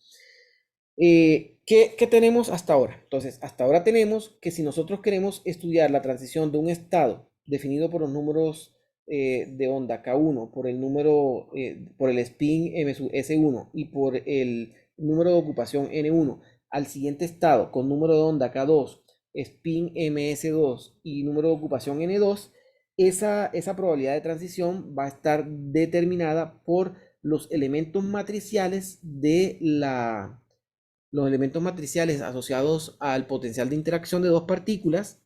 ¿Qué tenemos hasta ahora? Entonces, hasta ahora tenemos que si nosotros queremos estudiar la transición de un estado definido por los números de onda K1, por el número, por el spin S1 y por el número de ocupación N1 al siguiente estado con número de onda K2, spin MS2 y número de ocupación N2, esa probabilidad de transición va a estar determinada por los elementos matriciales los elementos matriciales asociados al potencial de interacción de dos partículas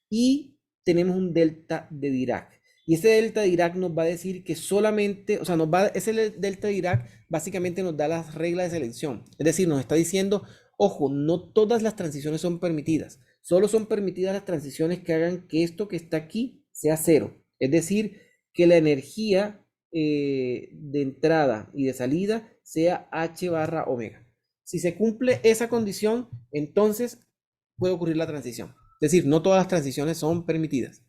y tenemos un delta de Dirac. Y ese delta de Dirac nos va a decir que solamente, o sea, ese delta de Dirac básicamente nos da las reglas de selección. Es decir, nos está diciendo, ojo, no todas las transiciones son permitidas. Solo son permitidas las transiciones que hagan que esto que está aquí sea cero. Es decir, que la energía de entrada y de salida sea H barra omega. Si se cumple esa condición, entonces puede ocurrir la transición. Es decir, no todas las transiciones son permitidas.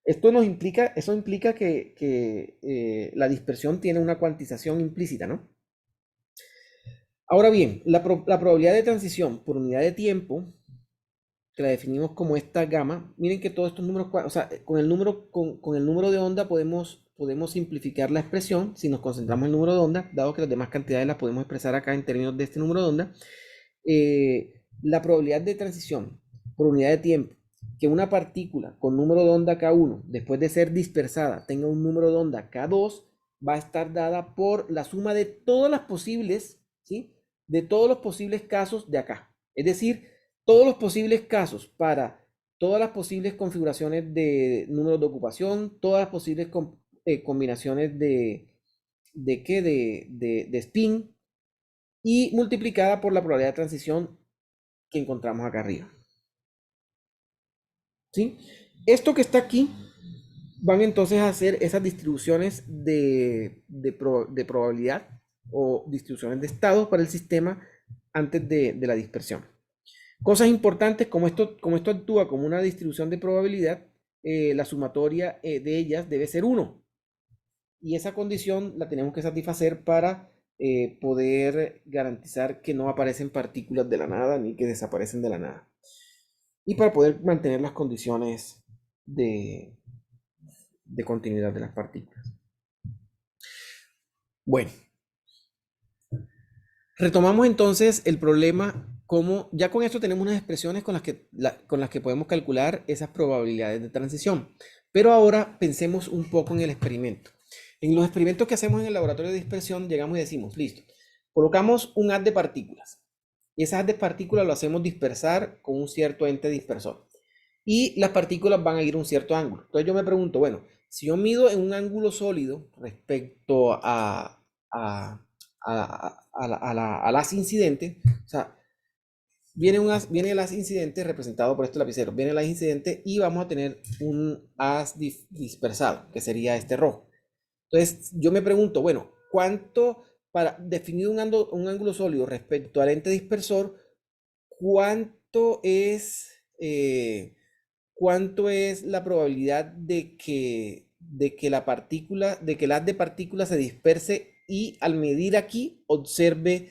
Eso implica que la dispersión tiene una cuantización implícita, ¿no? Ahora bien, la probabilidad de transición por unidad de tiempo, que la definimos como esta gamma, miren que todos estos números, o sea, con el número de onda podemos simplificar la expresión si nos concentramos en el número de onda, dado que las demás cantidades las podemos expresar acá en términos de este número de onda. La probabilidad de transición por unidad de tiempo, que una partícula con número de onda K1, después de ser dispersada, tenga un número de onda K2, va a estar dada por la suma de todas las posibles, ¿sí? De todos los posibles casos de acá. Es decir, todos los posibles casos para todas las posibles configuraciones de números de ocupación, todas las posibles combinaciones de spin y multiplicada por la probabilidad de transición que encontramos acá arriba. ¿Sí? Esto que está aquí van entonces a hacer esas distribuciones de probabilidad o distribuciones de estados para el sistema antes de la dispersión. Cosas importantes, como esto actúa como una distribución de probabilidad, la sumatoria de ellas debe ser 1. Y esa condición la tenemos que satisfacer para poder garantizar que no aparecen partículas de la nada ni que desaparecen de la nada. Y para poder mantener las condiciones de, de continuidad de las partículas. Bueno, retomamos entonces el problema como ya con esto tenemos unas expresiones con las que podemos calcular esas probabilidades de transición. Pero ahora pensemos un poco en el experimento. En los experimentos que hacemos en el laboratorio de dispersión llegamos y decimos, listo, colocamos un haz de partículas. Y ese haz de partículas lo hacemos dispersar con un cierto ente dispersor. Y las partículas van a ir a un cierto ángulo. Entonces yo me pregunto, bueno, si yo mido en un ángulo sólido respecto al haz incidente, o sea, viene el haz incidente representado por este lapicero, viene el haz incidente y vamos a tener un haz dispersado, que sería este rojo. Entonces yo me pregunto, bueno, para definir un ángulo sólido respecto al ente dispersor, cuánto es... cuánto es la probabilidad de que el haz de partículas se disperse y al medir aquí observe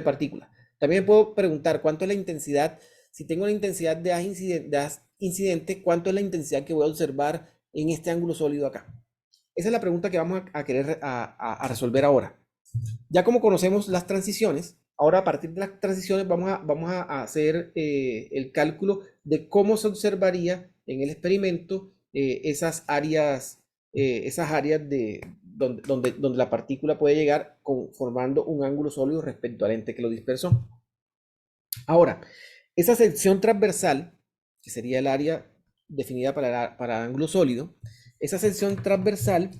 partículas. También puedo preguntar cuánto es la intensidad, si tengo la intensidad de haz incidente, cuánto es la intensidad que voy a observar en este ángulo sólido acá. Esa es la pregunta que vamos a querer resolver ahora. Ya como conocemos las transiciones, ahora a partir de las transiciones vamos a hacer el cálculo de cómo se observaría en el experimento esas áreas donde la partícula puede llegar formando un ángulo sólido respecto al ente que lo dispersó. Ahora, esa sección transversal, que sería el área definida para ángulo sólido, esa sección transversal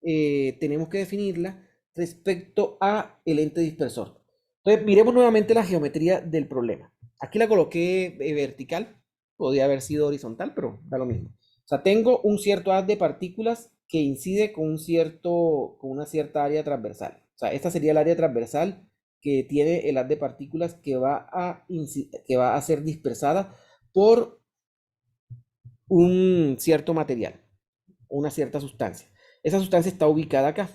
tenemos que definirla respecto a el ente dispersor. Entonces, miremos nuevamente la geometría del problema. Aquí la coloqué vertical, podría haber sido horizontal, pero da lo mismo. O sea, tengo un cierto haz de partículas que incide con una cierta área transversal. O sea, esta sería el área transversal que tiene el haz de partículas que va a ser dispersada por un cierto material, una cierta sustancia. Esa sustancia está ubicada acá.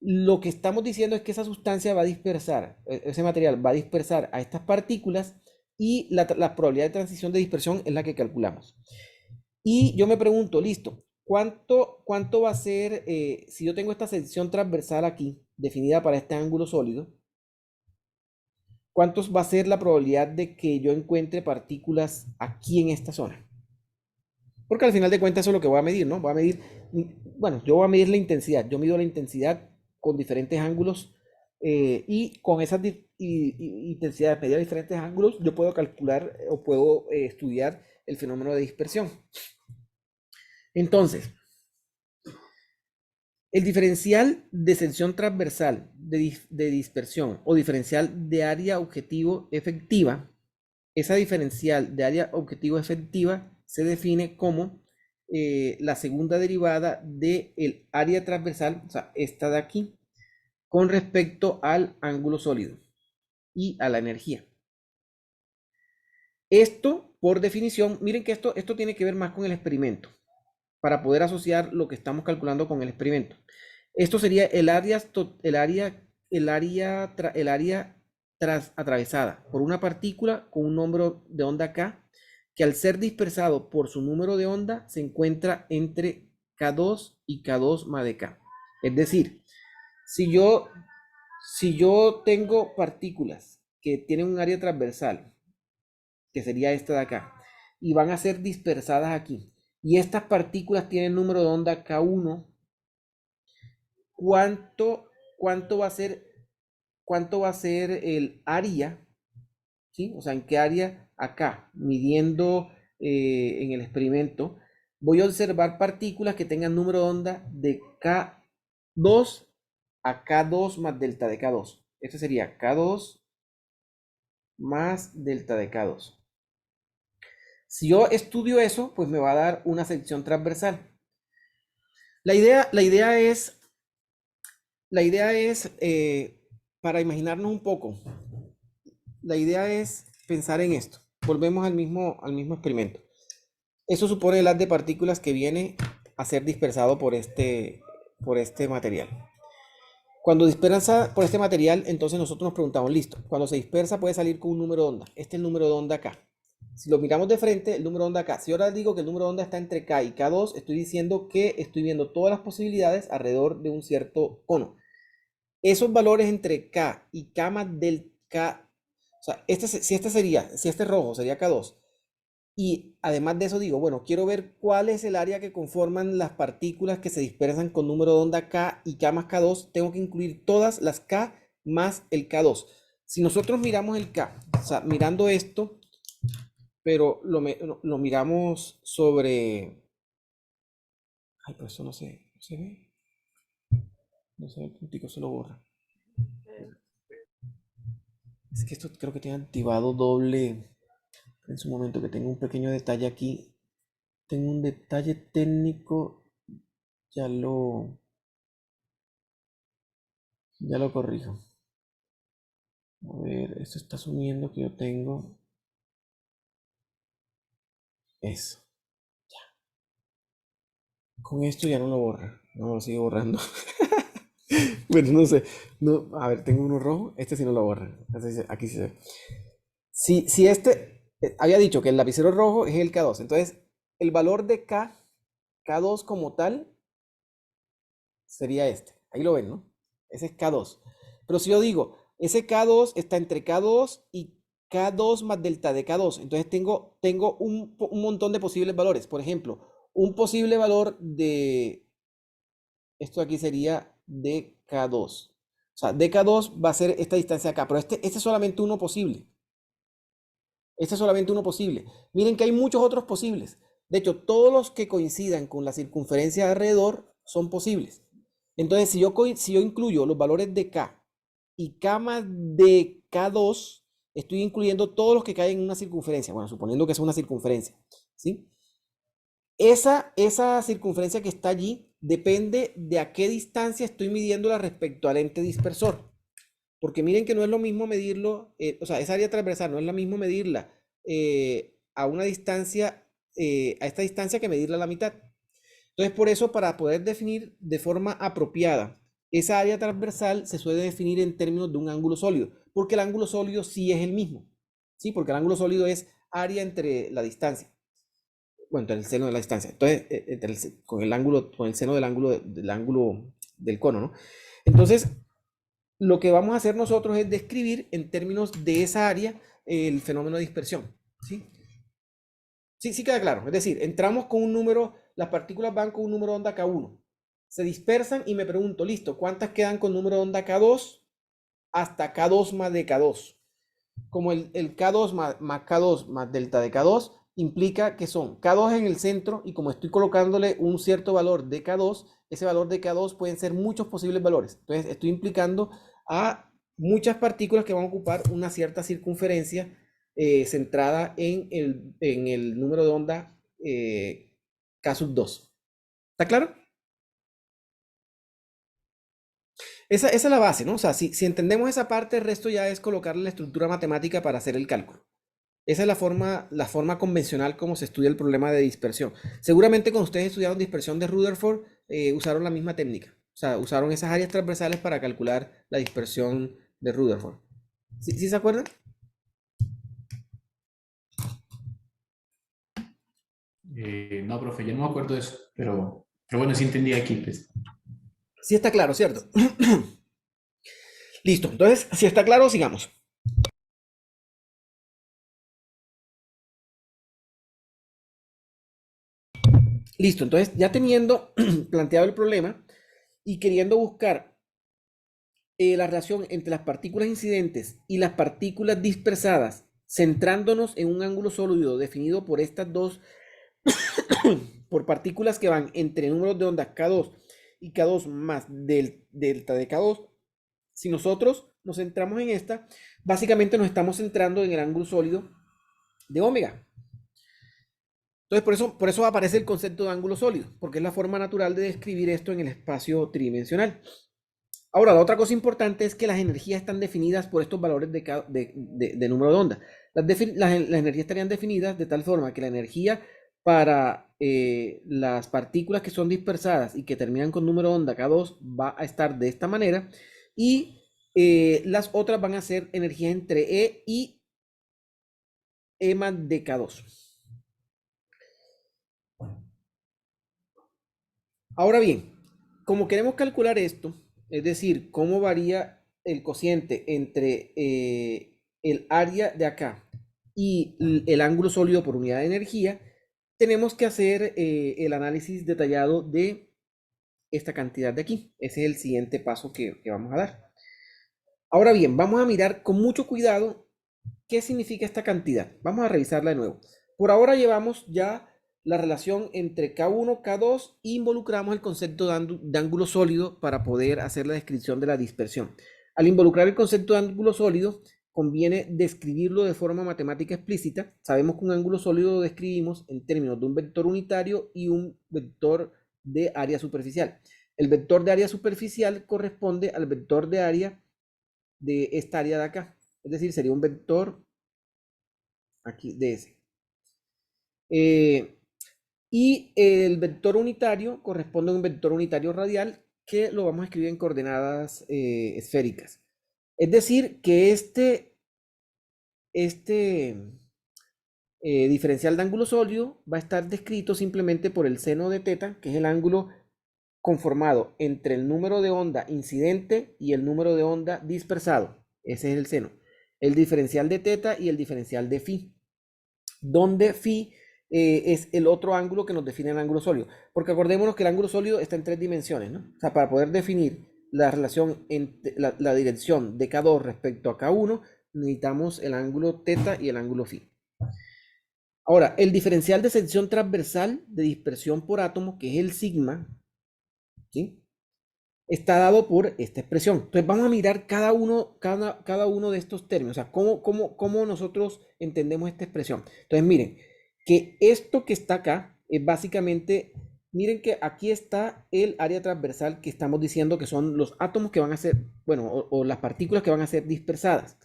Lo que estamos diciendo es que esa sustancia va a dispersar, ese material va a dispersar a estas partículas y la probabilidad de transición de dispersión es la que calculamos. Y yo me pregunto, listo, ¿cuánto va a ser, si yo tengo esta sección transversal aquí, definida para este ángulo sólido, cuánto va a ser la probabilidad de que yo encuentre partículas aquí en esta zona? Porque al final de cuentas eso es lo que voy a medir, ¿no? Voy a medir, bueno, yo voy a medir la intensidad. Yo mido la intensidad con diferentes ángulos y con esas intensidades medidas de diferentes ángulos, yo puedo calcular o puedo estudiar el fenómeno de dispersión. Entonces, el diferencial de sección transversal de dispersión o diferencial de área objetivo efectiva, esa diferencial de área objetivo efectiva se define como la segunda derivada del área transversal, o sea, esta de aquí, con respecto al ángulo sólido y a la energía. Esto, por definición, miren que esto tiene que ver más con el experimento, para poder asociar lo que estamos calculando con el experimento. Esto sería el área atravesada por una partícula con un número de onda K, que al ser dispersado por su número de onda se encuentra entre K2 y K2 más de K. Es decir, si yo, si yo tengo partículas que tienen un área transversal, que sería esta de acá, y van a ser dispersadas aquí, y estas partículas tienen número de onda K1, ¿cuánto, cuánto va a ser, cuánto va a ser el área? ¿Sí? O sea, ¿en qué área? Acá, midiendo en el experimento, voy a observar partículas que tengan número de onda de K2 a K2 más delta de K2. Este sería K2 más delta de K2. Si yo estudio eso, pues me va a dar una sección transversal. La idea es para imaginarnos un poco, la idea es pensar en esto. Volvemos al mismo experimento. Eso supone el haz de partículas que viene a ser dispersado por este material. Cuando dispersa por este material, entonces nosotros nos preguntamos, listo, cuando se dispersa puede salir con un número de onda. Este es el número de onda acá. Si lo miramos de frente, el número de onda acá. Si ahora digo que el número de onda está entre K y K2, estoy diciendo que estoy viendo todas las posibilidades alrededor de un cierto cono. Esos valores entre K y K más del K, o sea, si este rojo sería K2, y además de eso digo, bueno, quiero ver cuál es el área que conforman las partículas que se dispersan con número de onda K y K más K2. Tengo que incluir todas las K más el K2. Si nosotros miramos el K, o sea, mirando esto, pero lo miramos sobre... Ay, pues eso no se ve. No se ve, el puntico se lo borra. Es que esto creo que tiene activado doble. En su momento que tengo un pequeño detalle aquí. Tengo un detalle técnico. Ya lo, ya lo corrijo. A ver, esto está asumiendo que yo tengo eso. Con esto ya no lo borra. No lo sigue borrando. Bueno, no sé. No, a ver, tengo uno rojo. Este sí no lo borra. Aquí sí se ve. Si este había dicho que el lapicero rojo es el K2. Entonces, el valor de K2 como tal sería este. Ahí lo ven, ¿no? Ese es K2. Pero si yo digo, ese K2 está entre K2 y K2 más delta de K2. Entonces tengo un montón de posibles valores. Por ejemplo, un posible valor de, esto aquí sería dk2. O sea, dk2 va a ser esta distancia acá, pero este es solamente uno posible. Este es solamente uno posible. Miren que hay muchos otros posibles. De hecho, todos los que coincidan con la circunferencia de alrededor son posibles. Entonces, si yo incluyo los valores de K y K más de K2, estoy incluyendo todos los que caen en una circunferencia, bueno, suponiendo que es una circunferencia, ¿sí? Esa circunferencia que está allí depende de a qué distancia estoy midiéndola respecto al ente dispersor. Porque miren que no es lo mismo medirlo, o sea, esa área transversal no es lo mismo medirla a una distancia, a esta distancia que medirla a la mitad. Entonces, por eso, para poder definir de forma apropiada esa área transversal, se suele definir en términos de un ángulo sólido, porque el ángulo sólido sí es el mismo, ¿sí? Porque el ángulo sólido es área entre la distancia, bueno, entre el seno de la distancia. Entonces, con el ángulo, con el seno del ángulo del cono, ¿no? Entonces, lo que vamos a hacer nosotros es describir en términos de esa área el fenómeno de dispersión, ¿sí? Sí, sí queda claro. Es decir, entramos con un número, las partículas van con un número de onda K1, se dispersan y me pregunto, listo, ¿cuántas quedan con número de onda K2 hasta K2 más de K2? Como el K2 más K2 más delta de K2 implica que son K2 en el centro y como estoy colocándole un cierto valor de K2, ese valor de K2 pueden ser muchos posibles valores. Entonces estoy implicando a muchas partículas que van a ocupar una cierta circunferencia centrada en el número de onda K sub 2. ¿Está claro? Esa es la base, ¿no? O sea, si entendemos esa parte, el resto ya es colocarle la estructura matemática para hacer el cálculo. Esa es la forma convencional como se estudia el problema de dispersión. Seguramente cuando ustedes estudiaron dispersión de Rutherford, usaron la misma técnica. O sea, usaron esas áreas transversales para calcular la dispersión de Rutherford. ¿Sí, sí se acuerdan? No, profe, yo no me acuerdo de eso, pero bueno, sí entendí aquí, pues. Sí está claro, ¿cierto? Listo. Entonces, si está claro, sigamos. Listo. Entonces, ya teniendo planteado el problema y queriendo buscar la relación entre las partículas incidentes y las partículas dispersadas, centrándonos en un ángulo sólido definido por estas dos, por partículas que van entre números de onda K2 y K2 más del delta de K2, si nosotros nos centramos en esta, básicamente nos estamos centrando en el ángulo sólido de omega. Entonces, por eso aparece el concepto de ángulo sólido, porque es la forma natural de describir esto en el espacio tridimensional. Ahora, la otra cosa importante es que las energías están definidas por estos valores de número de onda. Las energías estarían definidas de tal forma que la energía para las partículas que son dispersadas y que terminan con número de onda K2 va a estar de esta manera y las otras van a ser energía entre E y E más de K2. Ahora bien, como queremos calcular esto, es decir, cómo varía el cociente entre el área de acá y el ángulo sólido por unidad de energía, tenemos que hacer el análisis detallado de esta cantidad de aquí. Ese es el siguiente paso que vamos a dar. Ahora bien, vamos a mirar con mucho cuidado qué significa esta cantidad. Vamos a revisarla de nuevo. Por ahora llevamos ya la relación entre K1, K2 e involucramos el concepto de ángulo sólido para poder hacer la descripción de la dispersión. Al involucrar el concepto de ángulo sólido, conviene describirlo de forma matemática explícita. Sabemos que un ángulo sólido lo describimos en términos de un vector unitario y un vector de área superficial. El vector de área superficial corresponde al vector de área de esta área de acá. Es decir, sería un vector aquí de ese. Y el vector unitario corresponde a un vector unitario radial que lo vamos a escribir en coordenadas esféricas. Es decir, que este diferencial de ángulo sólido va a estar descrito simplemente por el seno de teta, que es el ángulo conformado entre el número de onda incidente y el número de onda dispersado. Ese es el seno. El diferencial de teta y el diferencial de phi, donde phi es el otro ángulo que nos define el ángulo sólido. Porque acordémonos que el ángulo sólido está en tres dimensiones, ¿no? O sea, para poder definir la relación entre la dirección de K2 respecto a K1, necesitamos el ángulo teta y el ángulo phi. Ahora, el diferencial de sección transversal de dispersión por átomo, que es el sigma, ¿sí? está dado por esta expresión. Entonces vamos a mirar cada uno de estos términos, o sea, cómo nosotros entendemos esta expresión. Entonces miren, que esto que está acá es básicamente, miren que aquí está el área transversal que estamos diciendo que son los átomos que van a ser, bueno, o las partículas que van a ser dispersadas.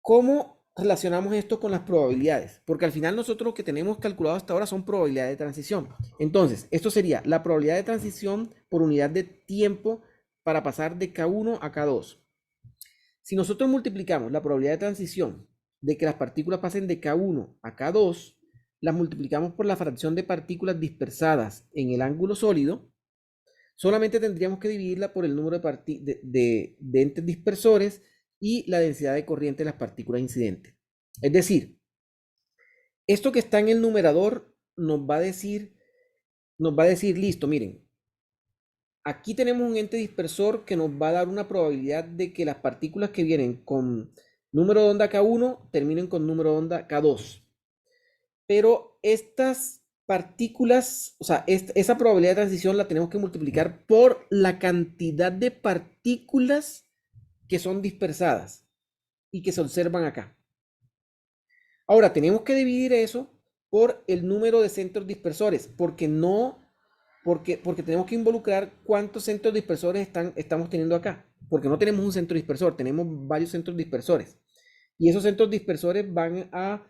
¿Cómo relacionamos esto con las probabilidades? Porque al final nosotros lo que tenemos calculado hasta ahora son probabilidades de transición. Entonces, esto sería la probabilidad de transición por unidad de tiempo para pasar de K1 a K2. Si nosotros multiplicamos la probabilidad de transición de que las partículas pasen de K1 a K2, las multiplicamos por la fracción de partículas dispersadas en el ángulo sólido, solamente tendríamos que dividirla por el número de entes dispersores y la densidad de corriente de las partículas incidentes. Es decir, esto que está en el numerador nos va a decir, listo, miren, aquí tenemos un ente dispersor que nos va a dar una probabilidad de que las partículas que vienen con número de onda K1 terminen con número de onda K2. Pero estas partículas, o sea, esa probabilidad de transición la tenemos que multiplicar por la cantidad de partículas que son dispersadas y que se observan acá. Ahora, tenemos que dividir eso por el número de centros dispersores, porque tenemos que involucrar cuántos centros dispersores estamos teniendo acá, porque no tenemos un centro dispersor, tenemos varios centros dispersores. Y esos centros dispersores van a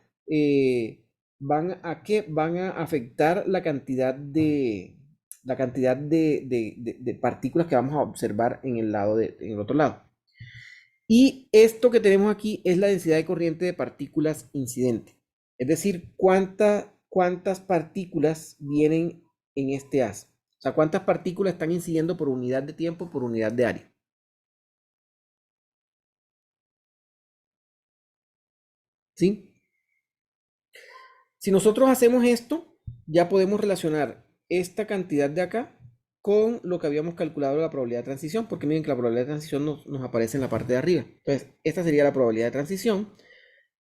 afectar la cantidad de partículas que vamos a observar en el otro lado. Y esto que tenemos aquí es la densidad de corriente de partículas incidente. Es decir, cuántas partículas vienen en este haz. O sea, cuántas partículas están incidiendo por unidad de tiempo, por unidad de área. ¿Sí? Si nosotros hacemos esto, ya podemos relacionar esta cantidad de acá con lo que habíamos calculado de la probabilidad de transición, porque miren que la probabilidad de transición nos aparece en la parte de arriba. Entonces, esta sería la probabilidad de transición.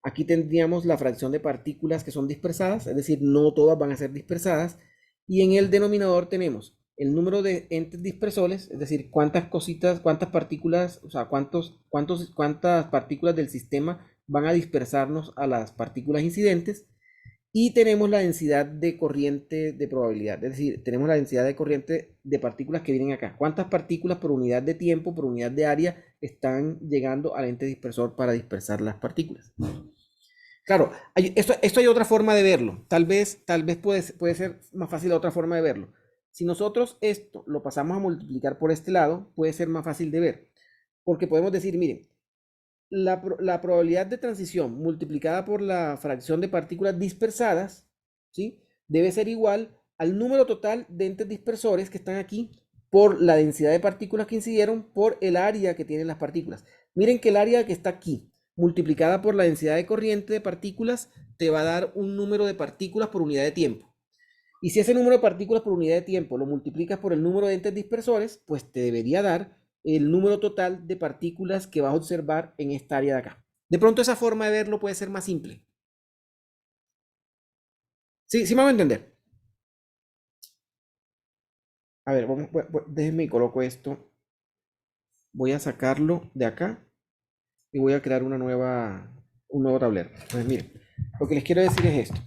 Aquí tendríamos la fracción de partículas que son dispersadas, es decir, no todas van a ser dispersadas. Y en el denominador tenemos el número de entes dispersores, es decir, cuántas cositas, cuántas partículas, o sea, cuántas partículas del sistema van a dispersarnos a las partículas incidentes. Y tenemos la densidad de corriente de probabilidad, es decir, tenemos la densidad de corriente de partículas que vienen acá. ¿Cuántas partículas por unidad de tiempo, por unidad de área, están llegando al ente dispersor para dispersar las partículas? Claro, esto hay otra forma de verlo. Tal vez puede ser más fácil otra forma de verlo. Si nosotros esto lo pasamos a multiplicar por este lado, puede ser más fácil de ver. Porque podemos decir, miren, la probabilidad de transición multiplicada por la fracción de partículas dispersadas, ¿sí? Debe ser igual al número total de entes dispersores que están aquí por la densidad de partículas que incidieron por el área que tienen las partículas. Miren que el área que está aquí multiplicada por la densidad de corriente de partículas te va a dar un número de partículas por unidad de tiempo. Y si ese número de partículas por unidad de tiempo lo multiplicas por el número de entes dispersores, pues te debería dar el número total de partículas que vas a observar en esta área de acá. De pronto esa forma de verlo puede ser más simple. Sí, sí me van a entender. A ver, déjenme y coloco esto. Voy a sacarlo de acá y voy a crear un nuevo tablero. Entonces, miren, lo que les quiero decir es esto.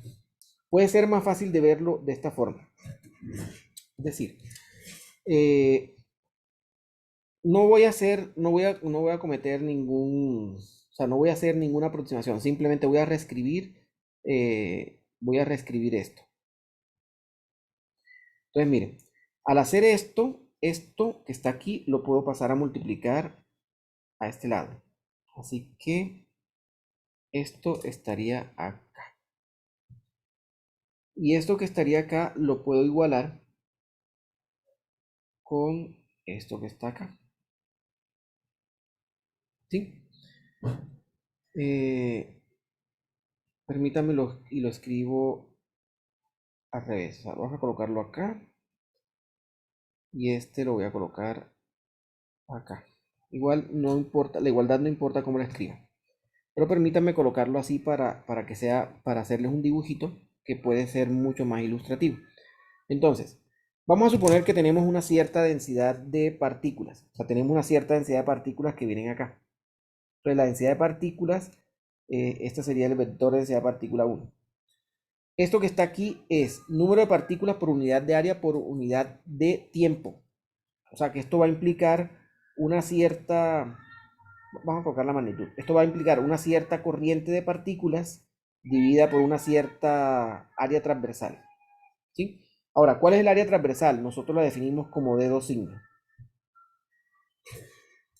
Puede ser más fácil de verlo de esta forma. Es decir, eh, no voy a cometer o sea, no voy a hacer ninguna aproximación, simplemente voy a reescribir esto. Entonces, miren, al hacer esto que está aquí lo puedo pasar a multiplicar a este lado. Así que esto estaría acá. Y esto que estaría acá lo puedo igualar con esto que está acá. ¿Sí? Eh, Permítanmelo y lo escribo al revés. O sea, vamos a colocarlo acá y este lo voy a colocar acá. Igual no importa, la igualdad no importa cómo la escriba. Pero permítanme colocarlo así para hacerles un dibujito que puede ser mucho más ilustrativo. Entonces, Vamos a suponer que tenemos una cierta densidad de partículas. O sea, tenemos una cierta densidad de partículas que vienen acá. Entonces, la densidad de partículas, este sería el vector de densidad de partícula 1. Esto que está aquí es número de partículas por unidad de área por unidad de tiempo. O sea, que esto va a implicar una cierta, vamos a colocar la magnitud. Esto va a implicar una cierta corriente de partículas dividida por una cierta área transversal. ¿Sí? Ahora, ¿cuál es el área transversal? Nosotros la definimos como de 2 sigma.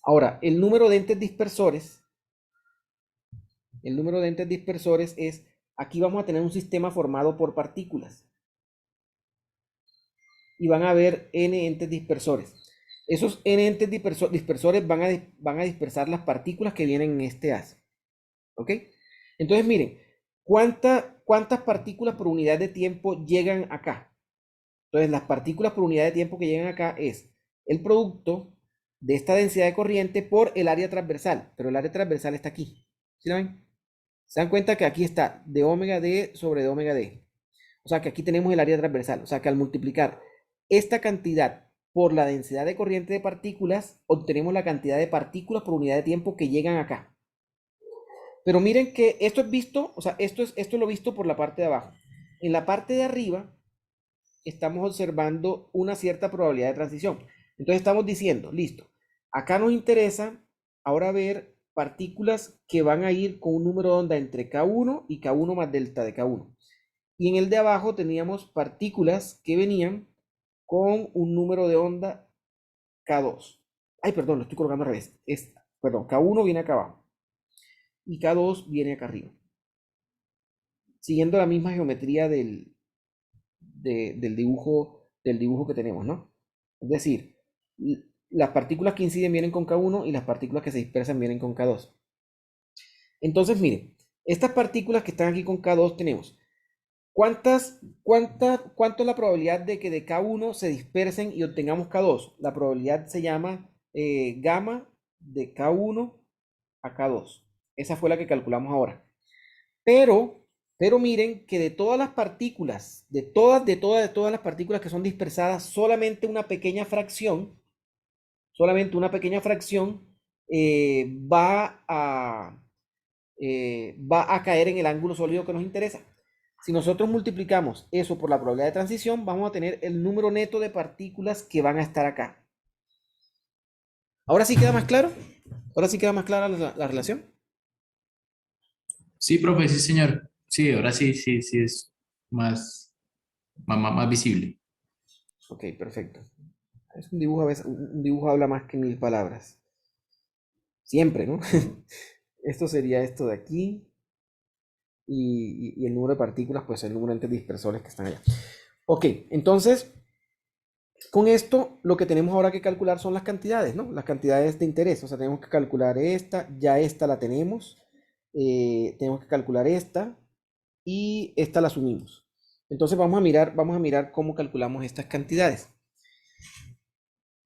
Ahora, el número de entes dispersores es, aquí vamos a tener un sistema formado por partículas. Y van a haber n entes dispersores. Esos n entes dispersores van a dispersar las partículas que vienen en este haz. ¿Ok? Entonces, miren, ¿cuántas partículas por unidad de tiempo llegan acá? Entonces, las partículas por unidad de tiempo que llegan acá es el producto de esta densidad de corriente por el área transversal. Pero el área transversal está aquí. ¿Sí la ven? Se dan cuenta que aquí está de omega d sobre de omega d. O sea que aquí tenemos el área transversal. O sea que al multiplicar esta cantidad por la densidad de corriente de partículas, obtenemos la cantidad de partículas por unidad de tiempo que llegan acá. Pero miren que esto es visto, o sea, esto es lo visto por la parte de abajo. En la parte de arriba estamos observando una cierta probabilidad de transición. Entonces estamos diciendo, listo, acá nos interesa ahora ver partículas que van a ir con un número de onda entre K1 y K1 más delta de K1. Y en el de abajo teníamos partículas que venían con un número de onda K2. Ay, perdón, lo estoy colocando al revés. Perdón, K1 viene acá abajo y K2 viene acá arriba. Siguiendo la misma geometría del dibujo que tenemos, ¿no? Es decir, las partículas que inciden vienen con K1 y las partículas que se dispersan vienen con K2. Entonces, miren, estas partículas que están aquí con K2 tenemos. ¿Cuánto es la probabilidad de que de K1 se dispersen y obtengamos K2? La probabilidad se llama gamma de K1 a K2. Esa fue la que calculamos ahora. Pero miren que de todas las partículas, de todas las partículas que son dispersadas, solamente una pequeña fracción va a caer en el ángulo sólido que nos interesa. Si nosotros multiplicamos eso por la probabilidad de transición, vamos a tener el número neto de partículas que van a estar acá. ¿Ahora sí queda más claro? ¿Ahora sí queda más clara la relación? Sí, profe, sí, señor. Sí, ahora sí, sí, sí es más visible. Ok, perfecto. Es un dibujo, a veces, un dibujo habla más que 1000 palabras. Siempre, ¿no? Esto sería esto de aquí. Y el número de partículas, pues el número de entes dispersores que están allá. Ok, entonces, con esto lo que tenemos ahora que calcular son las cantidades, ¿no? Las cantidades de interés. O sea, tenemos que calcular esta, ya esta la tenemos. Tenemos que calcular esta y esta la asumimos. Entonces vamos a mirar cómo calculamos estas cantidades.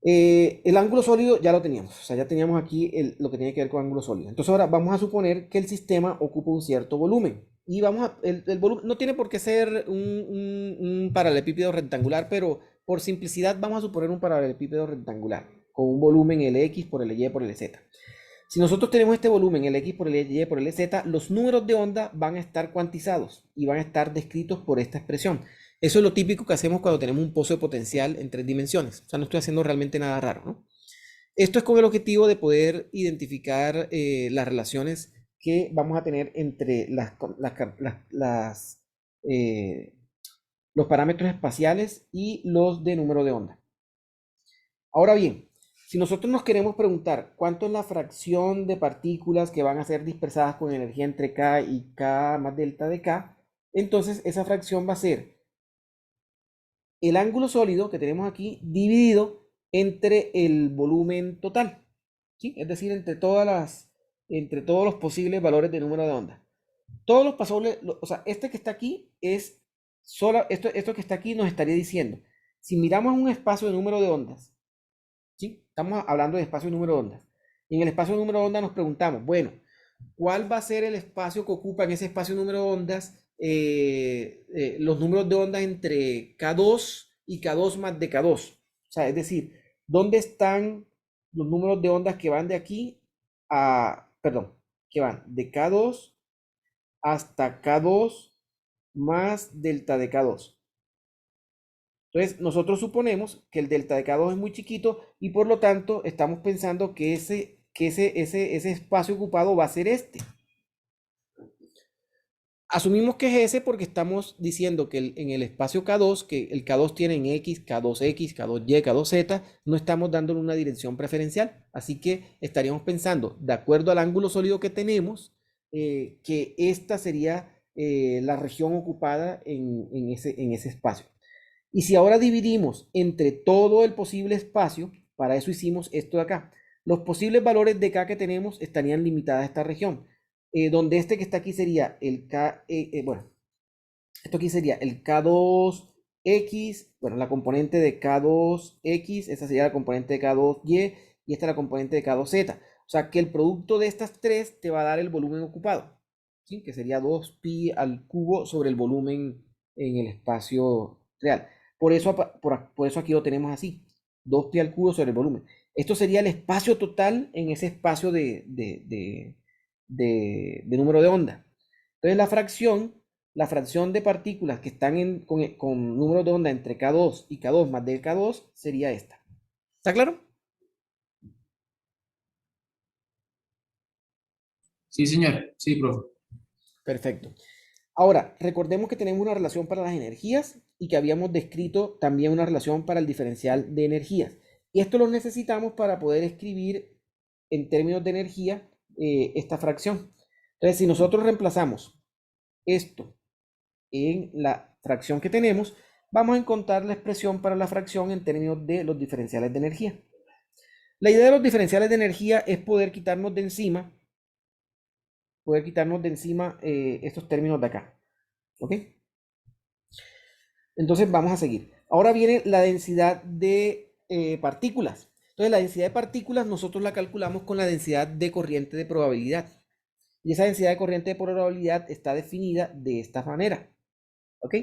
El ángulo sólido ya lo teníamos, o sea, ya teníamos aquí lo que tiene que ver con ángulo sólido. Entonces ahora vamos a suponer que el sistema ocupa un cierto volumen. Y el volumen no tiene por qué ser un paralelepípedo rectangular, pero por simplicidad vamos a suponer un paralelepípedo rectangular con un volumen Lx por Ly por Lz. Si nosotros tenemos este volumen Lx por Ly por Lz, los números de onda van a estar cuantizados y van a estar descritos por esta expresión. Eso es lo típico que hacemos cuando tenemos un pozo de potencial en 3 dimensiones. O sea, no estoy haciendo realmente nada raro, ¿no? Esto es con el objetivo de poder identificar las relaciones que vamos a tener entre los parámetros espaciales y los de número de onda. Ahora bien, si nosotros nos queremos preguntar cuánto es la fracción de partículas que van a ser dispersadas con energía entre K y K más delta de K, entonces esa fracción va a ser el ángulo sólido que tenemos aquí dividido entre el volumen total, ¿sí? Es decir, entre todos los posibles valores de número de onda. Todos los posibles, o sea, este que está aquí esto que está aquí nos estaría diciendo, si miramos un espacio de número de ondas, ¿sí? Estamos hablando de espacio de número de ondas. Y en el espacio de número de ondas nos preguntamos, bueno, ¿cuál va a ser el espacio que ocupa en ese espacio de número de ondas los números de ondas entre K2 y K2 más de K2. O sea, es decir, ¿dónde están los números de ondas que van de aquí perdón, que van de K2 hasta K2 más delta de K2? Entonces, nosotros suponemos que el delta de K2 es muy chiquito y por lo tanto estamos pensando que ese espacio ocupado va a ser este. Asumimos que es ese porque estamos diciendo que en el espacio K2, que el K2 tiene en X, K2X, K2Y, K2Z, no estamos dándole una dirección preferencial. Así que estaríamos pensando, de acuerdo al ángulo sólido que tenemos, que esta sería la región ocupada en ese espacio. Y si ahora dividimos entre todo el posible espacio, para eso hicimos esto de acá. Los posibles valores de K que tenemos estarían limitadas a esta región, donde este que está aquí sería el K, bueno, esto aquí sería el K2X, bueno, la componente de K2X, esa sería la componente de K2Y y esta es la componente de K2Z. O sea que el producto de estas tres te va a dar el volumen ocupado, ¿sí? Que sería 2pi al cubo sobre el volumen en el espacio real. Por eso aquí lo tenemos así, 2pi al cubo sobre el volumen. Esto sería el espacio total en ese espacio de número de onda. Entonces la fracción de partículas que están con números de onda entre K2 y K2 más del K2 sería esta. ¿Está claro? Sí, señor. Sí, profe. Perfecto. Ahora, recordemos que tenemos una relación para las energías y que habíamos descrito también una relación para el diferencial de energías. Y esto lo necesitamos para poder escribir en términos de energía esta fracción. Entonces, si nosotros reemplazamos esto en la fracción que tenemos, vamos a encontrar la expresión para la fracción en términos de los diferenciales de energía. La idea de los diferenciales de energía es poder quitarnos de encima estos términos de acá. ¿Ok? Entonces vamos a seguir. Ahora viene la densidad de partículas. Entonces la densidad de partículas nosotros la calculamos con la densidad de corriente de probabilidad. Y esa densidad de corriente de probabilidad está definida de esta manera. ¿Ok?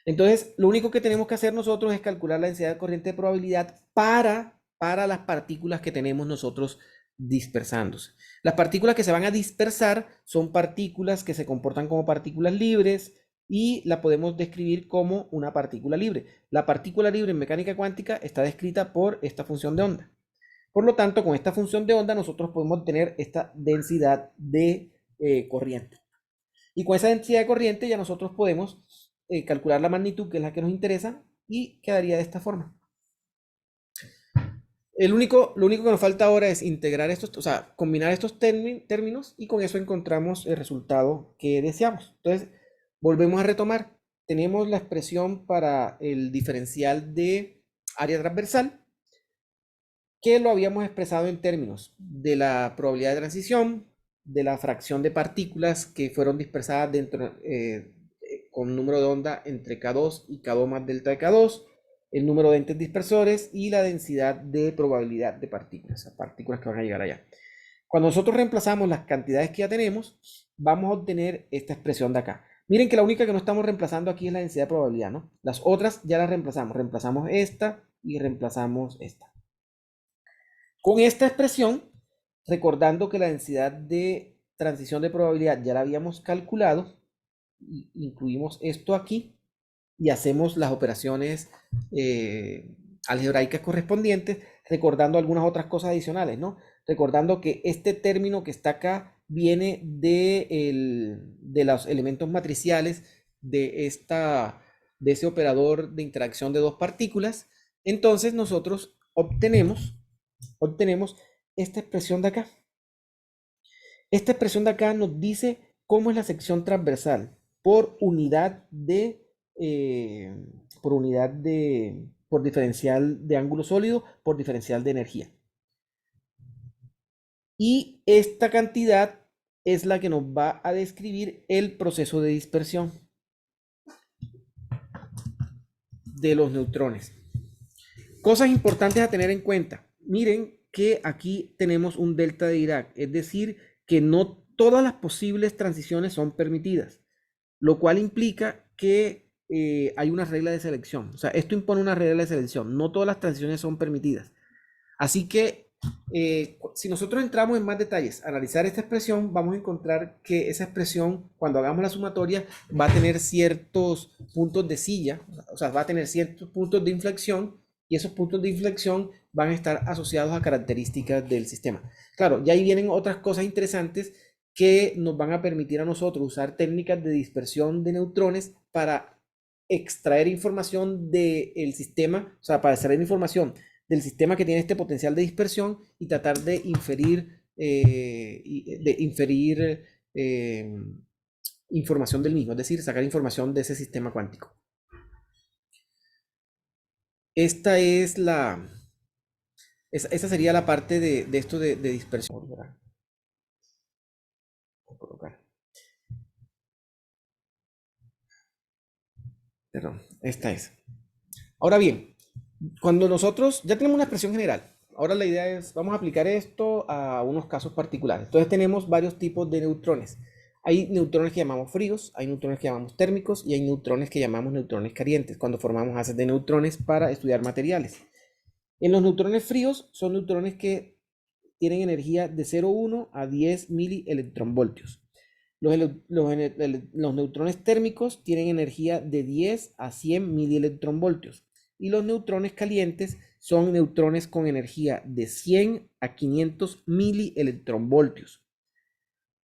Entonces, lo único que tenemos que hacer nosotros es calcular la densidad de corriente de probabilidad para las partículas que tenemos nosotros dispersándose. Las partículas que se van a dispersar son partículas que se comportan como partículas libres y la podemos describir como una partícula libre. La partícula libre en mecánica cuántica está descrita por esta función de onda. Por lo tanto, con esta función de onda nosotros podemos obtener esta densidad de corriente. Y con esa densidad de corriente ya nosotros podemos calcular la magnitud, que es la que nos interesa, y quedaría de esta forma. Lo único que nos falta ahora es integrar estos, o sea, combinar estos términos y con eso encontramos el resultado que deseamos. Entonces, volvemos a retomar. Tenemos la expresión para el diferencial de área transversal, que lo habíamos expresado en términos de la probabilidad de transición, de la fracción de partículas que fueron dispersadas con número de onda entre K2 y K2 más delta de K2, el número de entes dispersores y la densidad de probabilidad de partículas, partículas que van a llegar allá. Cuando nosotros reemplazamos las cantidades que ya tenemos, vamos a obtener esta expresión de acá. Miren que la única que no estamos reemplazando aquí es la densidad de probabilidad, ¿no? Las otras ya las reemplazamos. Reemplazamos esta y reemplazamos esta. Con esta expresión, recordando que la densidad de transición de probabilidad ya la habíamos calculado, incluimos esto aquí y hacemos las operaciones algebraicas correspondientes, recordando algunas otras cosas adicionales, ¿no? Recordando que este término que está acá viene de los elementos matriciales de ese operador de interacción de dos partículas. Entonces nosotros obtenemos esta expresión de acá. Esta expresión de acá nos dice cómo es la sección transversal por por diferencial de ángulo sólido, por diferencial de energía. Y esta cantidad es la que nos va a describir el proceso de dispersión de los neutrones. Cosas importantes a tener en cuenta. Miren que aquí tenemos un delta de Dirac, es decir, que no todas las posibles transiciones son permitidas, lo cual implica que hay una regla de selección. O sea, esto impone una regla de selección. No todas las transiciones son permitidas. Así que si nosotros entramos en más detalles a analizar esta expresión, vamos a encontrar que esa expresión, cuando hagamos la sumatoria, va a tener ciertos puntos de silla, o sea, va a tener ciertos puntos de inflexión, y esos puntos de inflexión van a estar asociados a características del sistema. Claro, ya ahí vienen otras cosas interesantes que nos van a permitir a nosotros usar técnicas de dispersión de neutrones para extraer información del sistema, o sea, para extraer información del sistema que tiene este potencial de dispersión y tratar de inferir información del mismo, es decir, sacar información de ese sistema cuántico. Esta es esa sería la parte de esto de dispersión. Voy a colocar. Perdón, esta es. Ahora bien, cuando nosotros ya tenemos una expresión general, ahora la idea es, vamos a aplicar esto a unos casos particulares. Entonces tenemos varios tipos de neutrones. Hay neutrones que llamamos fríos, hay neutrones que llamamos térmicos y hay neutrones que llamamos neutrones calientes, cuando formamos haces de neutrones para estudiar materiales. En los neutrones fríos son neutrones que tienen energía de 0,1 a 10 milielectronvoltios. Los neutrones térmicos tienen energía de 10 a 100 milielectronvoltios. Y los neutrones calientes son neutrones con energía de 100 a 500 milielectronvoltios.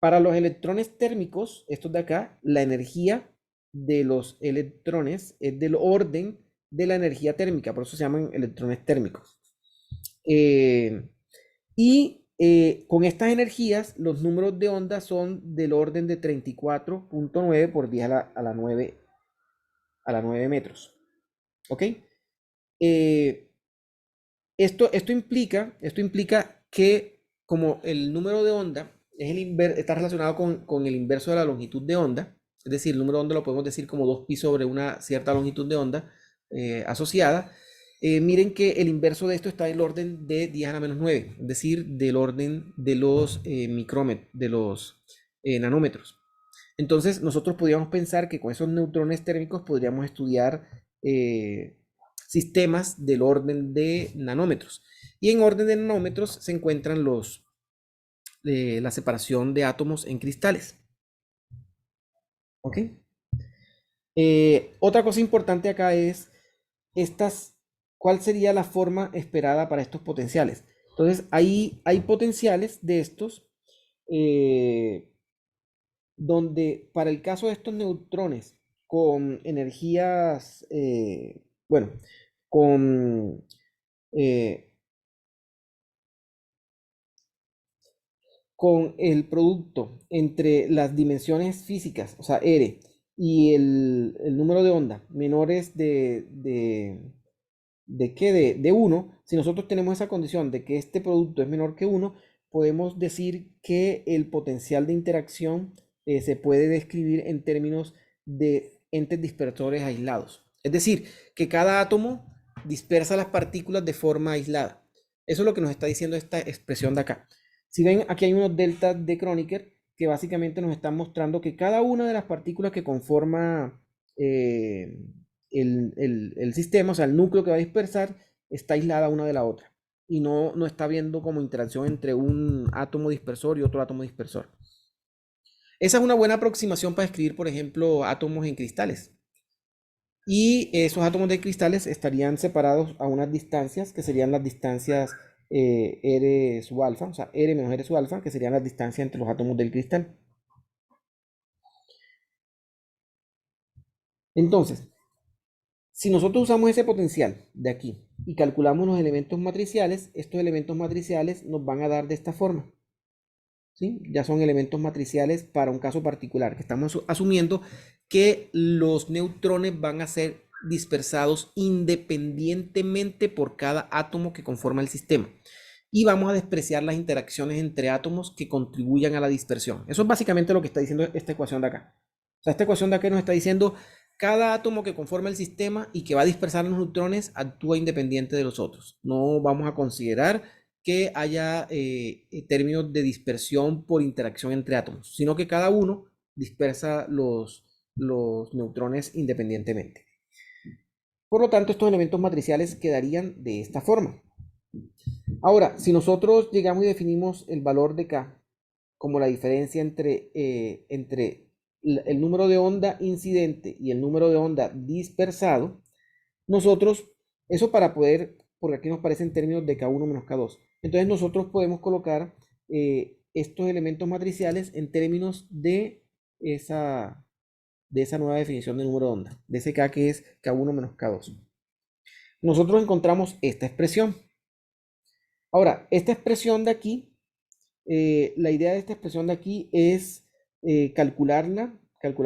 Para los electrones térmicos, estos de acá, la energía de los electrones es del orden de la energía térmica, por eso se llaman electrones térmicos. Con estas energías, los números de onda son del orden de 34.9 por 10 a la 9 metros. ¿Ok? Esto implica que como el número de onda está relacionado con el inverso de la longitud de onda, es decir, el número de onda lo podemos decir como 2pi sobre una cierta longitud de onda asociada. Miren que el inverso de esto está en el orden de 10 a la menos 9, es decir, del orden de los micrómetros, de los nanómetros. Entonces, nosotros podríamos pensar que con esos neutrones térmicos podríamos estudiar sistemas del orden de nanómetros. Y en orden de nanómetros se encuentran la separación de átomos en cristales. ¿Ok? Otra cosa importante acá es ¿cuál sería la forma esperada para estos potenciales? Entonces, hay potenciales de estos donde para el caso de estos neutrones con energías, bueno, con, eh, con el producto entre las dimensiones físicas, o sea, R, y el número de onda menores ¿de qué? De 1, si nosotros tenemos esa condición de que este producto es menor que 1, podemos decir que el potencial de interacción se puede describir en términos de entes dispersores aislados. Es decir, que cada átomo dispersa las partículas de forma aislada. Eso es lo que nos está diciendo esta expresión de acá. Si ven, aquí hay unos deltas de Kronecker que básicamente nos están mostrando que cada una de las partículas que conforma el sistema, o sea, el núcleo que va a dispersar, está aislada una de la otra. Y no está viendo como interacción entre un átomo dispersor y otro átomo dispersor. Esa es una buena aproximación para escribir, por ejemplo, átomos en cristales. Y esos átomos de cristales estarían separados a unas distancias que serían las distancias R sub alfa, o sea, R menos R sub alfa, que serían las distancias entre los átomos del cristal. Entonces, si nosotros usamos ese potencial de aquí y calculamos los elementos matriciales, estos elementos matriciales nos van a dar de esta forma. ¿Sí? Ya son elementos matriciales para un caso particular, que estamos asumiendo que los neutrones van a ser dispersados independientemente por cada átomo que conforma el sistema. Y vamos a despreciar las interacciones entre átomos que contribuyan a la dispersión. Eso es básicamente lo que está diciendo esta ecuación de acá. O sea, esta ecuación de acá nos está diciendo cada átomo que conforma el sistema y que va a dispersar los neutrones actúa independiente de los otros. No vamos a considerar que haya términos de dispersión por interacción entre átomos, sino que cada uno dispersa los neutrones independientemente. Por lo tanto, estos elementos matriciales quedarían de esta forma. Ahora, si nosotros llegamos y definimos el valor de K como la diferencia entre el número de onda incidente y el número de onda dispersado, nosotros, eso para poder, porque aquí nos parecen términos de K1 menos K2, entonces nosotros podemos colocar estos elementos matriciales en términos de esa nueva definición de número de onda, de ese K que es K1 menos K2. Nosotros encontramos esta expresión. Ahora, esta expresión de aquí, la idea de esta expresión de aquí es calcular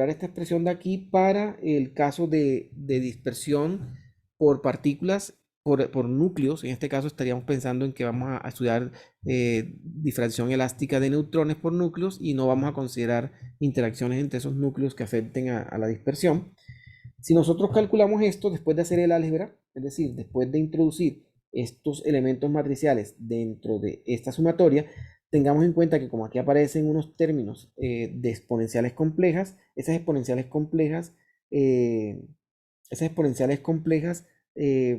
esta expresión de aquí para el caso de dispersión por partículas, por núcleos. En este caso estaríamos pensando en que vamos a estudiar difracción elástica de neutrones por núcleos y no vamos a considerar interacciones entre esos núcleos que afecten a la dispersión. Si nosotros calculamos esto después de hacer el álgebra, es decir, después de introducir estos elementos matriciales dentro de esta sumatoria, tengamos en cuenta que como aquí aparecen unos términos de exponenciales complejas, eh, esas exponenciales complejas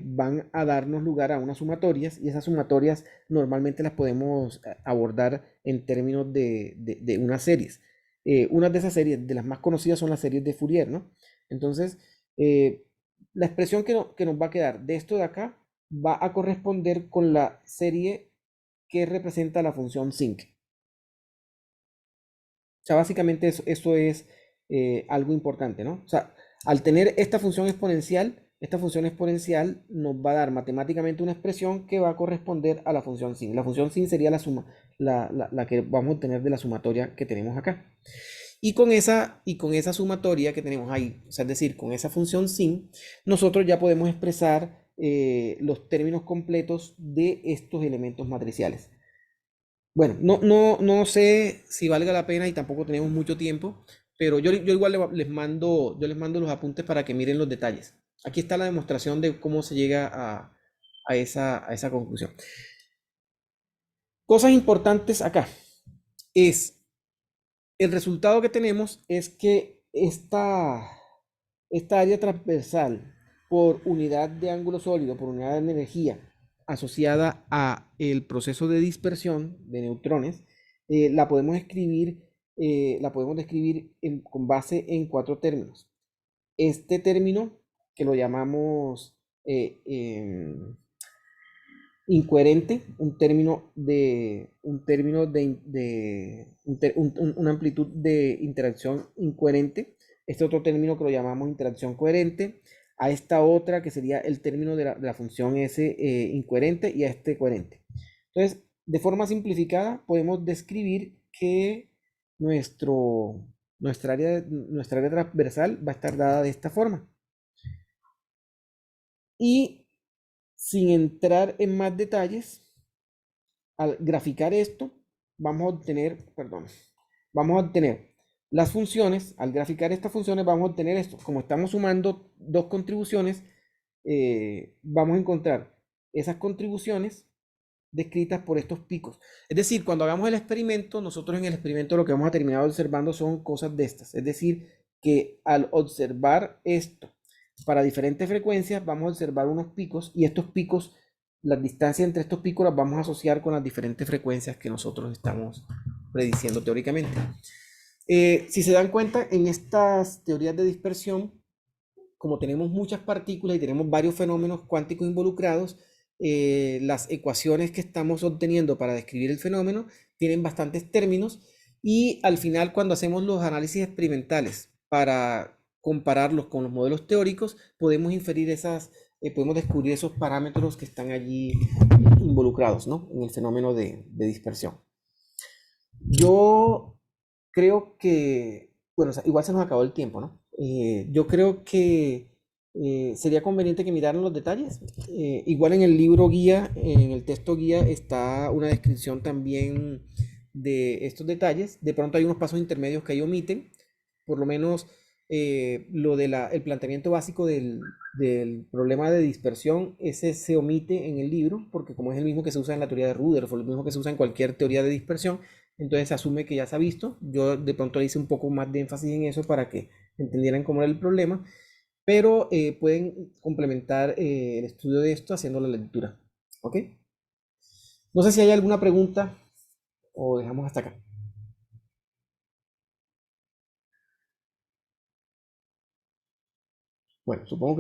van a darnos lugar a unas sumatorias y esas sumatorias normalmente las podemos abordar en términos de unas series. Unas de esas series, de las más conocidas, son las series de Fourier, ¿no? Entonces, eh, la expresión que nos va a quedar de esto de acá va a corresponder con la serie que representa la función sinc. O sea, básicamente eso es algo importante, ¿no? O sea, al tener esta función exponencial nos va a dar matemáticamente una expresión que va a corresponder a la función sin. La función sin sería la suma, la que vamos a obtener de la sumatoria que tenemos acá. Y con esa sumatoria que tenemos ahí, o sea, es decir, con esa función sin, nosotros ya podemos expresar los términos completos de estos elementos matriciales. Bueno, no sé si valga la pena y tampoco tenemos mucho tiempo, pero yo igual yo les mando los apuntes para que miren los detalles. Aquí está la demostración de cómo se llega a esa conclusión. Cosas importantes acá es, el resultado que tenemos es que esta área transversal por unidad de ángulo sólido, por unidad de energía asociada a el proceso de dispersión de neutrones, la podemos describir con base en cuatro términos. Este término, que lo llamamos incoherente, una amplitud de interacción incoherente. Este otro término que lo llamamos interacción coherente, a esta otra que sería el término de la función S incoherente y a este coherente. Entonces, de forma simplificada, podemos describir que nuestra área transversal va a estar dada de esta forma. Y sin entrar en más detalles, al graficar esto, vamos a obtener las funciones. Al graficar estas funciones vamos a obtener esto. Como estamos sumando dos contribuciones, vamos a encontrar esas contribuciones descritas por estos picos. Es decir, cuando hagamos el experimento, nosotros en el experimento lo que vamos a terminar observando son cosas de estas. Es decir, que al observar esto para diferentes frecuencias, vamos a observar unos picos y estos picos, las distancias entre estos picos las vamos a asociar con las diferentes frecuencias que nosotros estamos prediciendo teóricamente. Si se dan cuenta, en estas teorías de dispersión, como tenemos muchas partículas y tenemos varios fenómenos cuánticos involucrados, las ecuaciones que estamos obteniendo para describir el fenómeno tienen bastantes términos y al final cuando hacemos los análisis experimentales para compararlos con los modelos teóricos, podemos podemos descubrir esos parámetros que están allí involucrados, ¿no? En el fenómeno de dispersión. Yo creo que, bueno, igual se nos acabó el tiempo, ¿no? Yo creo que sería conveniente que miraran los detalles. Igual en el libro guía, en el texto guía, está una descripción también de estos detalles. De pronto hay unos pasos intermedios que ahí omiten, por lo menos lo de el planteamiento básico del problema de dispersión, ese se omite en el libro, porque como es el mismo que se usa en la teoría de Rutherford, el mismo que se usa en cualquier teoría de dispersión, entonces se asume que ya se ha visto. Yo de pronto le hice un poco más de énfasis en eso para que entendieran cómo era el problema, pero pueden complementar el estudio de esto haciendo la lectura. ¿Ok? No sé si hay alguna pregunta o dejamos hasta acá. Bueno, supongo que